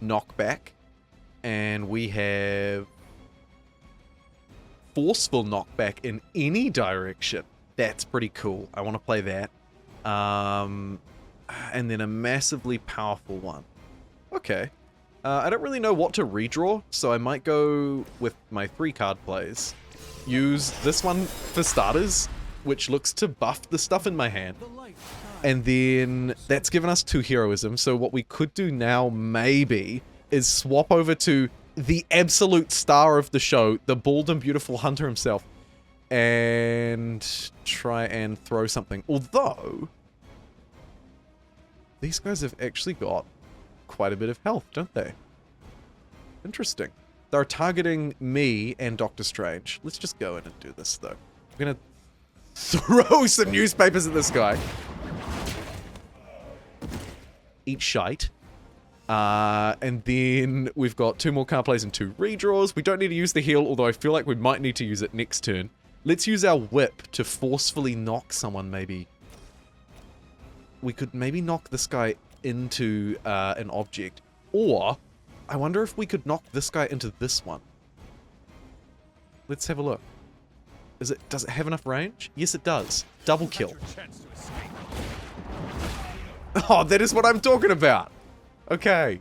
Knockback. And we have forceful knockback in any direction. That's pretty cool. I want to play that. And then a massively powerful one. Okay. I don't really know what to redraw, so I might go with my 3 card plays. Use this one for starters, which looks to buff the stuff in my hand. And then that's given us 2 heroism, so what we could do now, maybe, is swap over to the absolute star of the show, the bald and beautiful hunter himself, and try and throw something. Although, these guys have actually got quite a bit of health, don't they? Interesting. They're targeting me and Doctor Strange. Let's just go in and do this, though. I'm gonna throw some newspapers at this guy. Eat shite. And then we've got 2 more card plays and 2 redraws. We don't need to use the heal, although I feel like we might need to use it next turn. Let's use our whip to forcefully knock someone, maybe. We could maybe knock this guy into an object. Or, I wonder if we could knock this guy into this one. Let's have a look. Does it have enough range? Yes, it does. Double kill. Oh, that is what I'm talking about. Okay.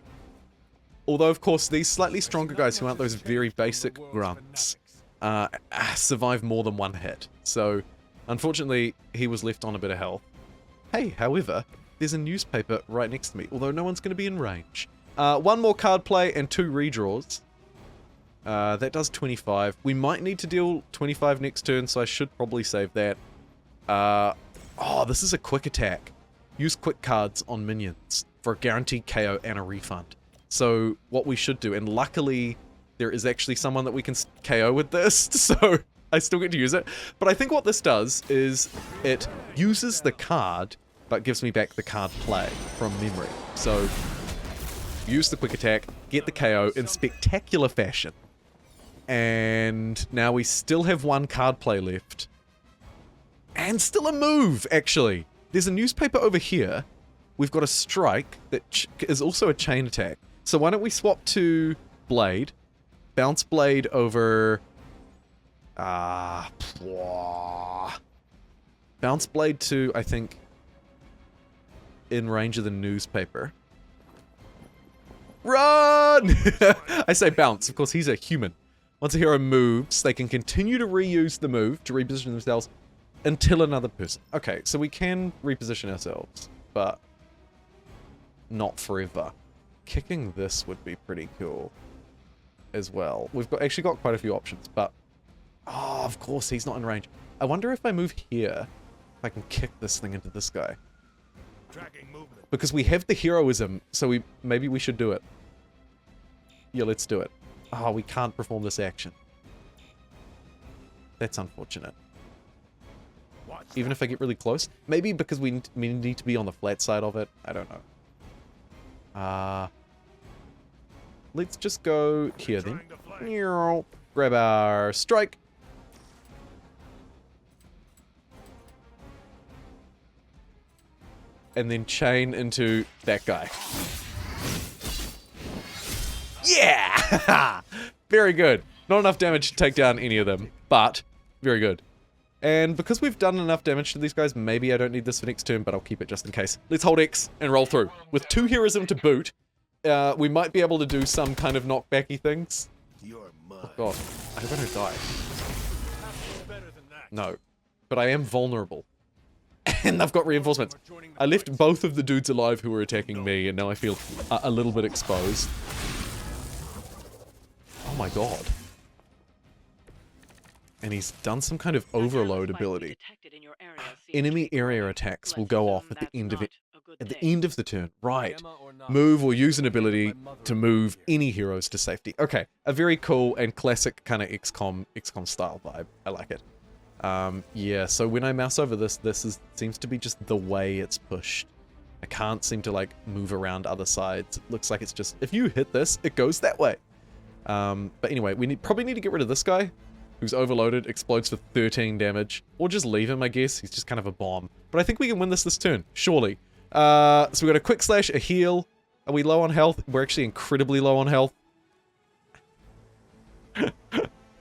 Although, of course, these slightly stronger guys who aren't those very basic grunts survive more than 1 hit. So, Unfortunately, he was left on a bit of health. Hey, however, there's a newspaper right next to me, although no one's going to be in range. One more card play and 2 redraws. That does 25. We might need to deal 25 next turn, so I should probably save that. Oh, this is a quick attack. Use quick cards on minions for a guaranteed KO and a refund. So what we should do, and luckily there is actually someone that we can KO with this, so I still get to use it. But I think what this does is it uses the card, but gives me back the card play from memory. So use the quick attack, get the KO in spectacular fashion. And now we still have 1 card play left. And still a move, actually. There's a newspaper over here. We've got a strike that is also a chain attack. So why don't we swap to Blade. Bounce Blade over... Bounce Blade to, I think, in range of the newspaper. Run! I say bounce. Of course, he's a human. Once a hero moves, they can continue to reuse the move to reposition themselves until another person. Okay, so we can reposition ourselves, but not forever. Kicking this would be pretty cool as well. We've actually got quite a few options, but oh, of course, he's not in range. I wonder if I move here, if I can kick this thing into this guy. Because we have the heroism, so maybe we should do it. Yeah, let's do it. Oh, we can't perform this action. That's unfortunate. Even if I get really close. Maybe because we need to be on the flat side of it. I don't know. Let's just go here then. Grab our strike. And then chain into that guy. Yeah! Very good. Not enough damage to take down any of them, but very good. And because we've done enough damage to these guys, maybe I don't need this for next turn, but I'll keep it just in case. Let's hold X and roll through. With 2 heroism to boot, we might be able to do some kind of knockbacky things. Oh god, I hope I don't die. No, but I am vulnerable. And I've got reinforcements. I left both of the dudes alive who were attacking me, and now I feel a little bit exposed. Oh my god. And he's done some kind of overload ability. Enemy area attacks will go off at the end of it. At the end of the turn, right. Move or use an ability to move any heroes to safety. Okay, a very cool and classic kind of XCOM style vibe. I like it. Yeah, so when I mouse over this seems to be just the way it's pushed. I can't seem to, like, move around other sides. It looks like it's just, if you hit this, it goes that way. But anyway, we probably need to get rid of this guy, who's overloaded, explodes for 13 damage. Or just leave him, I guess. He's just kind of a bomb. But I think we can win this turn, surely. So we got a quick slash, a heal. Are we low on health? We're actually incredibly low on health.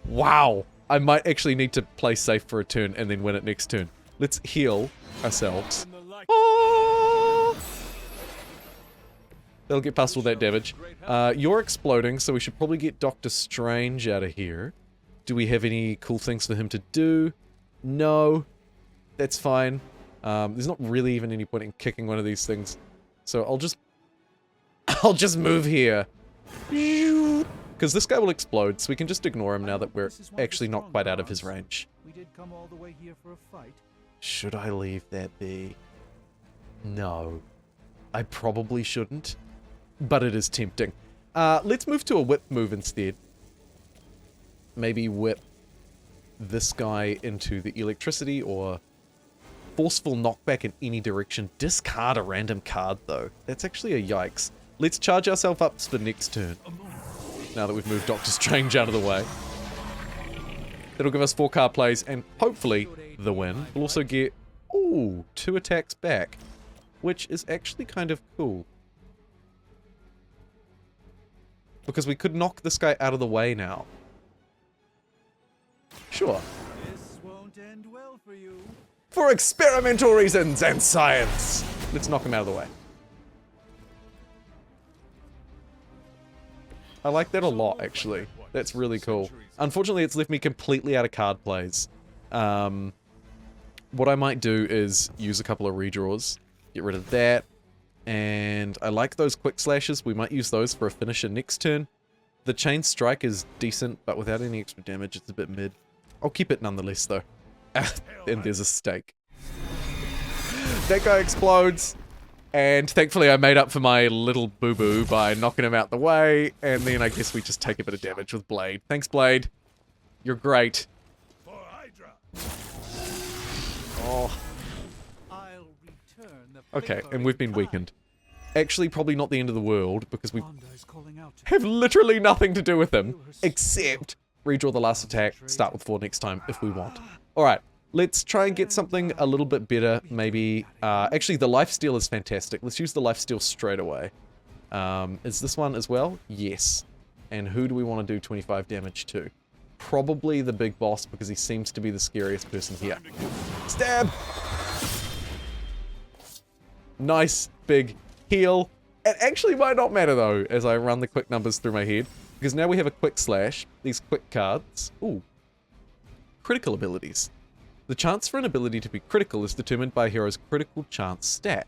Wow. I might actually need to play safe for a turn and then win it next turn. Let's heal ourselves. Oh! That'll get past all that damage. You're exploding, so we should probably get Doctor Strange out of here. Do we have any cool things for him to do? No. That's fine. There's not really even any point in kicking one of these things. So I'll just move here. Because this guy will explode, so we can just ignore him now that we're actually not quite out of his range. We did come all the way here for a fight. Should I leave that be? No. I probably shouldn't. But it is tempting. Let's move to a whip move instead. Maybe whip this guy into the electricity, or forceful knockback in any direction. Discard a random card, though. That's actually a yikes. Let's charge ourselves up for next turn. Now that we've moved Doctor Strange out of the way. It'll give us 4 card plays and hopefully the win. We'll also get, ooh, 2 attacks back, which is actually kind of cool. Because we could knock this guy out of the way now. Sure. This won't end well for you. For experimental reasons and science. Let's knock him out of the way. I like that a lot, actually. That's really cool. Unfortunately, it's left me completely out of card plays. what I might do is use a couple of redraws, get rid of that, and I like those quick slashes. We might use those for a finisher next turn. The chain strike is decent, but without any extra damage, it's a bit mid. I'll keep it nonetheless, though. And there's a stake. That guy explodes, and thankfully I made up for my little boo-boo by knocking him out the way, and then I guess we just take a bit of damage with Blade. Thanks, Blade. You're great. For Hydra. Oh. I'll return the Okay, favor and we've been in weakened. Actually, probably not the end of the world, because we Wanda is calling out to have literally nothing to do with him, except redraw the last attack, start with 4 next time, if we want. Alright, let's try and get something a little bit better, maybe. Actually, the lifesteal is fantastic. Let's use the lifesteal straight away. Is this one as well? Yes. And who do we want to do 25 damage to? Probably the big boss, because he seems to be the scariest person here. Stab! Nice, big heal. It actually might not matter, though, as I run the quick numbers through my head. Because now we have a quick slash, these quick cards. Ooh. Critical abilities. The chance for an ability to be critical is determined by a hero's critical chance stat.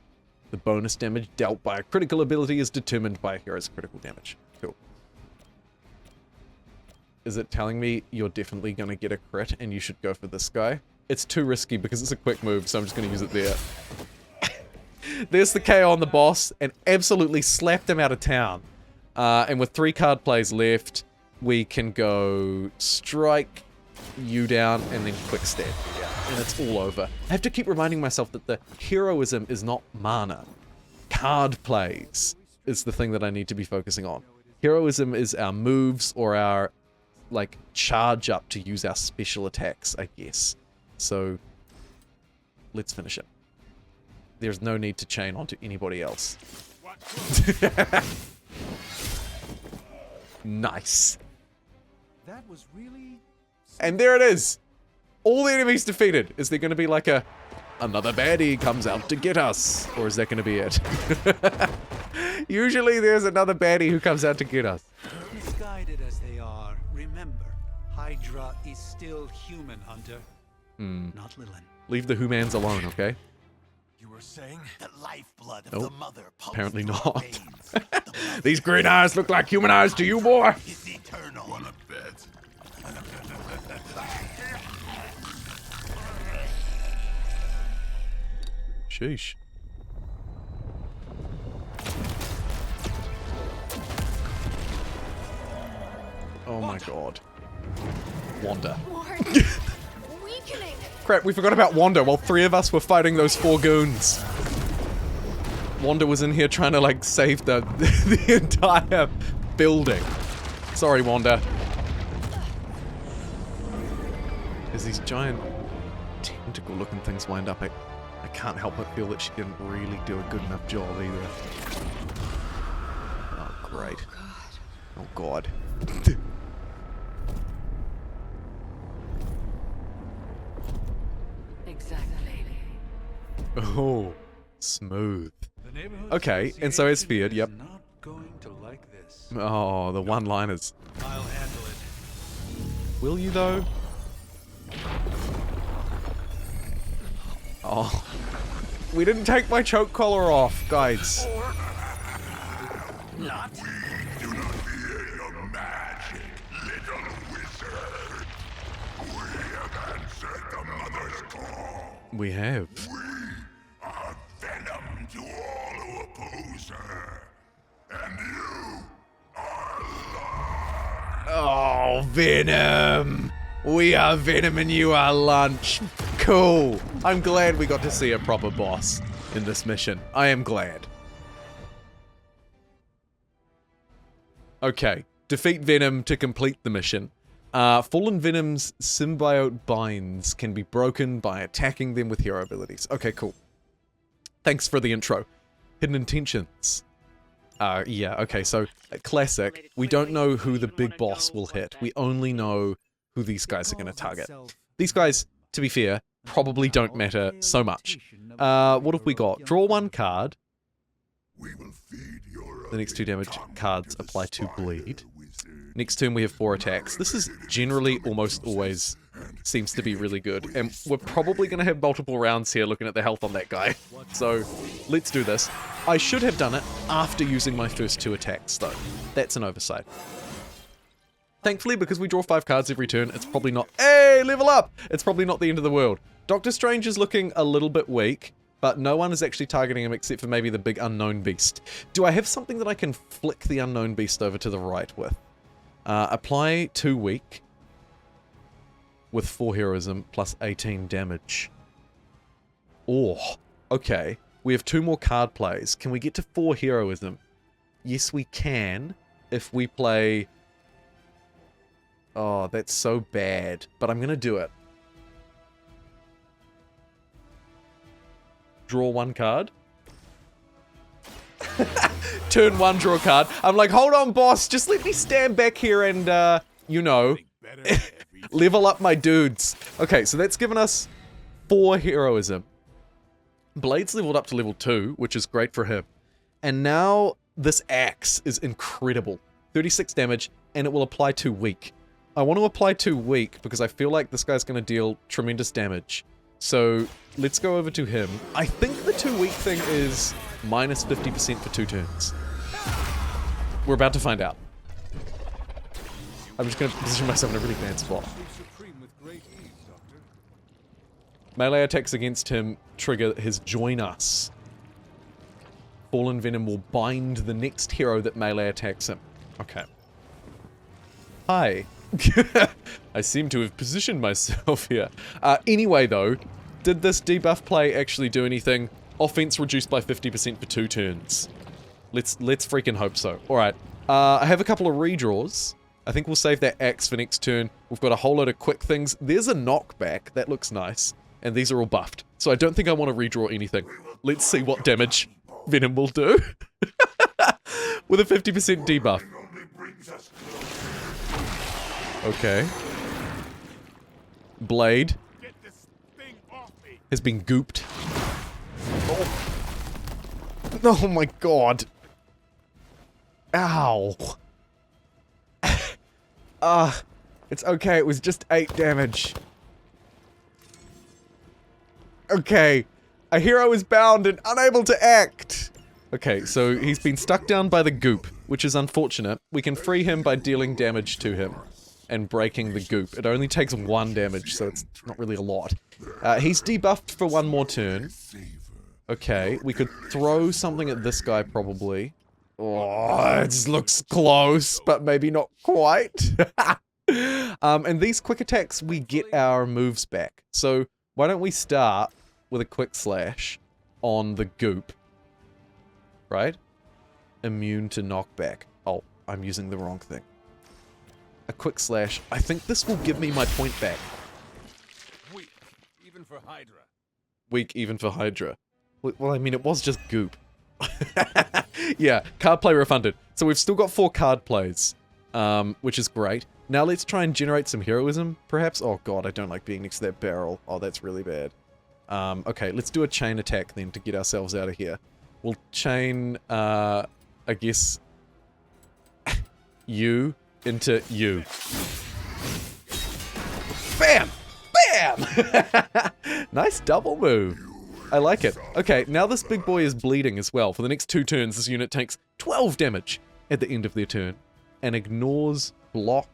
The bonus damage dealt by a critical ability is determined by a hero's critical damage. Cool. Is it telling me you're definitely going to get a crit and you should go for this guy? It's too risky because it's a quick move, so I'm just going to use it there. There's the KO on the boss, and absolutely slapped him out of town. And with 3 card plays left, we can go strike you down and then quick stab you down. And it's all over. I have to keep reminding myself that the heroism is not mana. Card plays is the thing that I need to be focusing on. Heroism is our moves or our, like, charge up to use our special attacks, I guess. So, let's finish it. There's no need to chain onto anybody else. Nice. That was really... And there it is. All the enemies defeated. Is there going to be like another baddie comes out to get us? Or is that going to be it? Usually there's another baddie who comes out to get us. Misguided as they are, remember, Hydra is still human, Hunter. Not Lilin. Leave the humans alone, okay? You were saying the lifeblood of Nope. the mother pulsed Apparently through our not. veins. These green eyes look like human eyes to you, boy. It's eternal. Wanna bet? Sheesh. Oh my god. Wanda. Weakening. Crap, we forgot about Wanda while 3 of us were fighting those 4 goons. Wanda was in here trying to, like, save the entire building. Sorry, Wanda. As these giant tentacle-looking things wind up, I can't help but feel that she didn't really do a good enough job either. Oh, great. Oh, God. Exactly. Oh, smooth. Okay, and so as feared, yep. Not going to like this. Oh, the one-liners. I'll handle it. Will you, though? Oh. We didn't take my choke collar off, guys. Not. We do not fear your magic, little wizard. We have answered the mother's call. We have. We are Venom to all who oppose her. And you are lunch. Oh, Venom. We are Venom and you are lunch. Cool. I'm glad we got to see a proper boss in this mission. I am glad. Okay. Defeat Venom to complete the mission. Fallen Venom's symbiote binds can be broken by attacking them with hero abilities. Okay, cool. Thanks for the intro. Hidden intentions. Yeah, okay, so classic. We don't know who the big boss will hit. We only know who these guys are going to target. These guys, to be fair, probably don't matter so much. What have we got? Draw 1 card. The next 2 damage cards apply to bleed. Next turn we have 4 attacks. This is generally almost always seems to be really good. And we're probably going to have multiple rounds here looking at the health on that guy. So let's do this. I should have done it after using my first 2 attacks, though. That's an oversight. Thankfully, because we draw 5 cards every turn, it's probably not... Hey, level up! It's probably not the end of the world. Doctor Strange is looking a little bit weak, but no one is actually targeting him except for maybe the big unknown beast. Do I have something that I can flick the unknown beast over to the right with? Apply 2 weak with 4 heroism plus 18 damage. Oh, okay. We have 2 more card plays. Can we get to 4 heroism? Yes, we can if we play... Oh, that's so bad, but I'm gonna do it. Draw 1 card. Turn 1, draw a card. I'm like, hold on, boss, just let me stand back here and, you know, level up my dudes. Okay, so that's given us 4 heroism. Blade's leveled up to level 2, which is great for him. And now this axe is incredible. 36 damage, and it will apply 2 weak. I want to apply 2 weak because I feel like this guy's going to deal tremendous damage. So let's go over to him. I think the 2 weak thing is minus 50% for 2 turns. We're about to find out. I'm just going to position myself in a really bad spot. Melee attacks against him trigger his Join Us. Fallen Venom will bind the next hero that melee attacks him. Okay. Hi. I seem to have positioned myself here. Anyway, though, did this debuff play actually do anything? Offense reduced by 50% for 2 turns. Let's freaking hope so. Alright, I have a couple of redraws. I think we'll save that axe for next turn. We've got a whole lot of quick things. There's a knockback. That looks nice. And these are all buffed. So I don't think I want to redraw anything. Let's see what damage Venom will do. With a 50% debuff. Okay. Blade has been gooped. Oh my god. Ow. It's okay, it was just 8 damage. Okay. A hero is bound and unable to act. Okay, so he's been stuck down by the goop, which is unfortunate. We can free him by dealing damage to him and breaking the goop. It only takes 1 damage, so it's not really a lot. He's debuffed for 1 more turn. Okay, we could throw something at this guy, probably. Oh, it looks close, but maybe not quite. And these quick attacks, we get our moves back. So, why don't we start with a quick slash on the goop. Right? Immune to knockback. Oh, I'm using the wrong thing. A quick slash. I think this will give me my point back. Weak, even for Hydra. Weak, even for Hydra. Well, I mean, it was just goop. Yeah, card play refunded. So we've still got 4 card plays, which is great. Now let's try and generate some heroism, perhaps? Oh god, I don't like being next to that barrel. Oh, that's really bad. Okay, let's do a chain attack then to get ourselves out of here. We'll chain, I guess, you into you. Bam! Bam! Nice double move. I like it. Okay, now this big boy is bleeding as well. For the next 2 turns, this unit takes 12 damage at the end of their turn and ignores block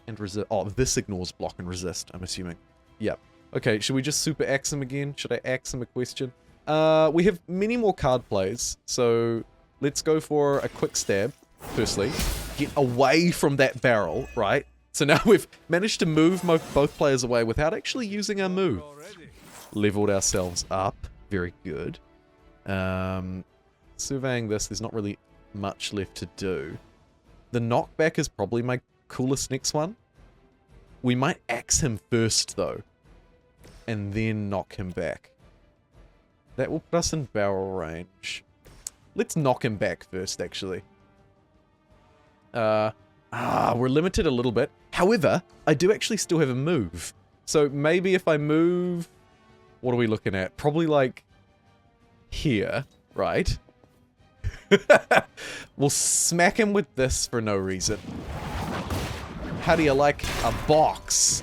and resist. Oh, this ignores block and resist, I'm assuming. Yep. Okay, should we just super axe him again? Should I axe him a question? We have many more card plays, so let's go for a quick stab, firstly. Get away from that barrel, right? So now we've managed to move both players away without actually using our move. Leveled ourselves up. Very good. Surveying this, there's not really much left to do. The knockback is probably my coolest next one. We might axe him first, though. And then knock him back. That will put us in barrel range. Let's knock him back first, actually. We're limited a little bit. However, I do actually still have a move. So maybe if I move... What are we looking at? Probably like... here, right? We'll smack him with this for no reason. How do you like a box?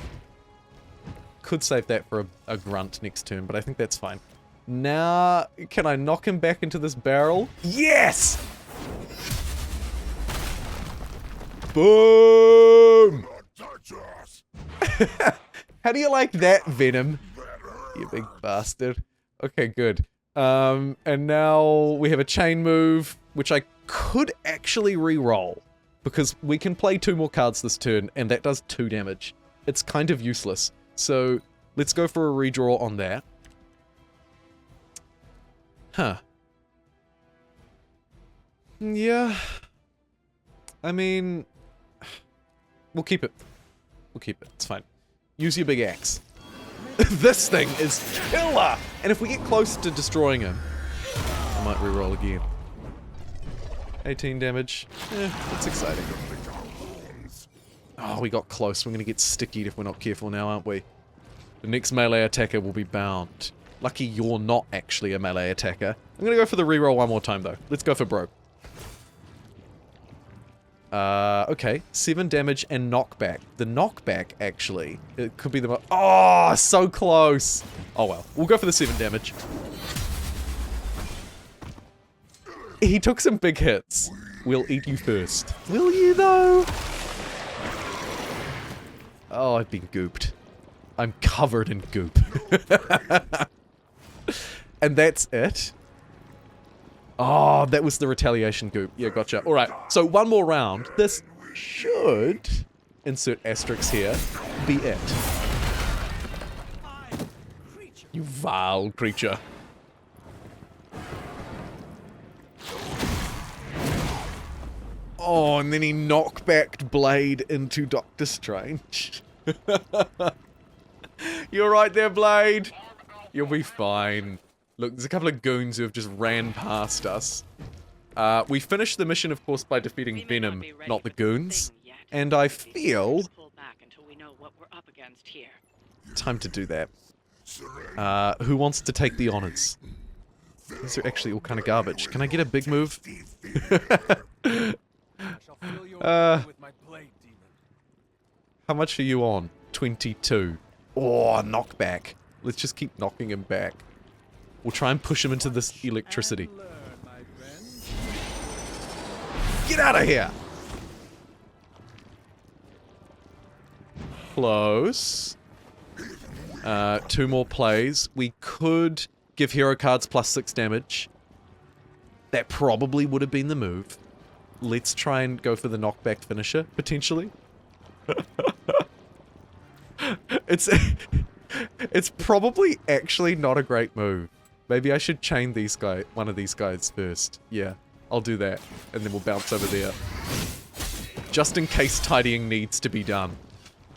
could save that for a grunt next turn, but I think that's fine. Now, can I knock him back into this barrel? Yes! Boom! How do you like that, Venom? You big bastard. Okay, good. And now we have a chain move, which I could actually re-roll, because we can play 2 more cards this turn, and that does 2 damage. It's kind of useless. So, let's go for a redraw on that. Huh. Yeah. I mean, we'll keep it. We'll keep it. It's fine. Use your big axe. This thing is killer! And if we get close to destroying him, I might reroll again. 18 damage. That's exciting. Oh, we got close. We're gonna get stickied if we're not careful now, aren't we? The next melee attacker will be bound. Lucky you're not actually a melee attacker. I'm gonna go for the reroll one more time, though. Let's go for broke. Okay. 7 damage and knockback. The knockback, actually, it could be the oh, so close! Oh well. We'll go for the 7 damage. He took some big hits. We'll eat you first. Will you, though? Oh, I've been gooped. I'm covered in goop. And that's it? Oh, that was the retaliation goop. Yeah, gotcha. Alright, so one more round. This should, insert asterisk here, be it. You vile creature. Oh, and then he knockbacked Blade into Doctor Strange. You're right there, Blade. You'll be fine. Look, there's a couple of goons who have just ran past us. We finished the mission, of course, by defeating Venom, not the goons. And I feel... time to do that. Who wants to take the honors? These are actually all kind of garbage. Can I get a big move? How much are you on? 22. Oh, knockback. Let's just keep knocking him back. We'll try and push him into this electricity. Get out of here! Close. 2 more plays. We could give hero cards plus 6 damage. That probably would have been the move. Let's try and go for the knockback finisher, potentially. It's probably actually not a great move. Maybe I should chain one of these guys first. Yeah, I'll do that. And then we'll bounce over there. Just in case tidying needs to be done.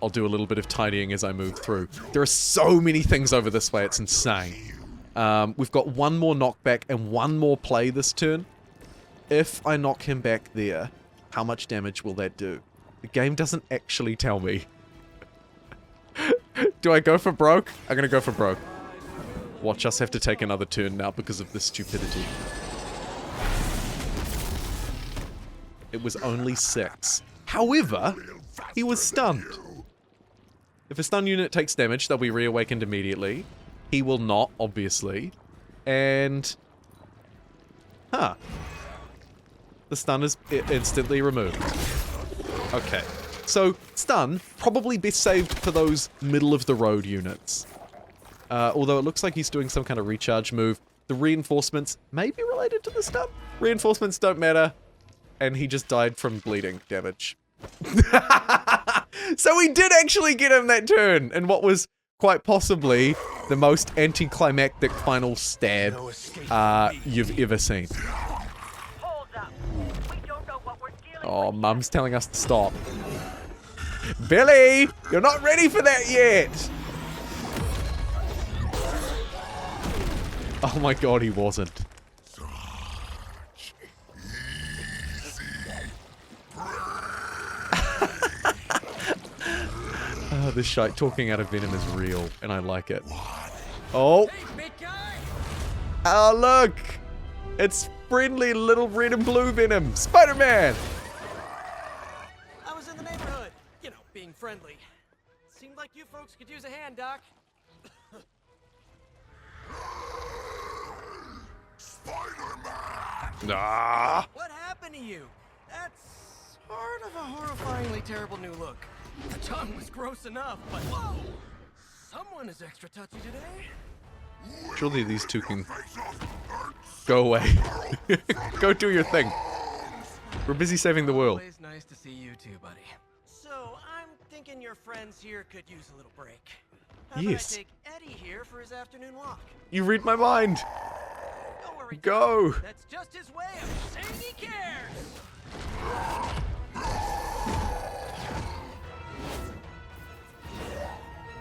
I'll do a little bit of tidying as I move through. There are so many things over this way, it's insane. We've got 1 more knockback and 1 more play this turn. If I knock him back there, how much damage will that do? The game doesn't actually tell me. Do I go for broke? I'm gonna go for broke. Watch us have to take another turn now because of this stupidity. It was only 6. However, he was stunned. If a stun unit takes damage, they'll be reawakened immediately. He will not, obviously. And... huh. The stun is instantly removed. Okay. So, stun, probably best saved for those middle-of-the-road units. Although it looks like he's doing some kind of recharge move. The reinforcements may be related to the stun. Reinforcements don't matter. And he just died from bleeding damage. So we did actually get him that turn, and what was quite possibly the most anticlimactic final stab you've ever seen. Oh, Mum's telling us to stop. Billy, you're not ready for that yet. Oh my god, he wasn't. Oh, this shite talking out of Venom is real, and I like it. Oh! Oh, look! It's friendly little red and blue Venom! Spider-Man! I was in the neighborhood. You know, being friendly. Seemed like you folks could use a hand, Doc. Ah! What happened to you? That's sort of a horrifyingly terrible new look. The tongue was gross enough, but whoa! Someone is extra touchy today. Surely these two can go away. Go do your thing. We're busy saving the world. Always nice to see you too, buddy. So, I'm thinking your friends here could use a little break. How Yes. about I take Eddie here for his afternoon walk? You read my mind. Don't worry, Go. that's just his way of saying he cares.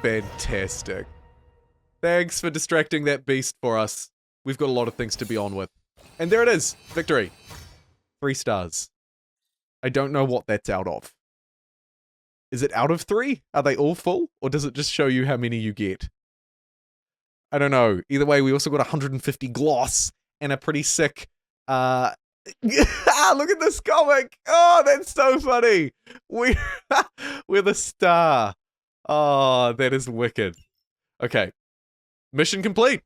Fantastic. Thanks for distracting that beast for us. We've got a lot of things to be on with. And there it is. Victory. 3 stars. I don't know what that's out of. Is it out of 3? Are they all full? Or does it just show you how many you get? I don't know. Either way, we also got 150 gloss and a pretty sick... look at this comic! Oh, that's so funny! We're the star. Oh, that is wicked. Okay. Mission complete.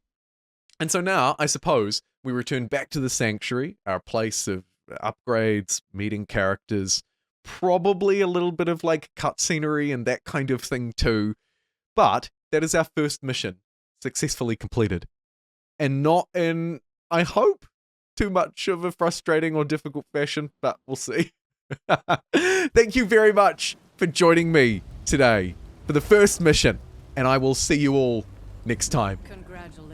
And so now, I suppose, we return back to the Sanctuary, our place of upgrades, meeting characters, probably a little bit of like cutscenery and that kind of thing too. But that is our first mission, successfully completed. And not in, I hope, too much of a frustrating or difficult fashion, but we'll see. Thank you very much for joining me today for the first mission, and I will see you all next time. Congratulations.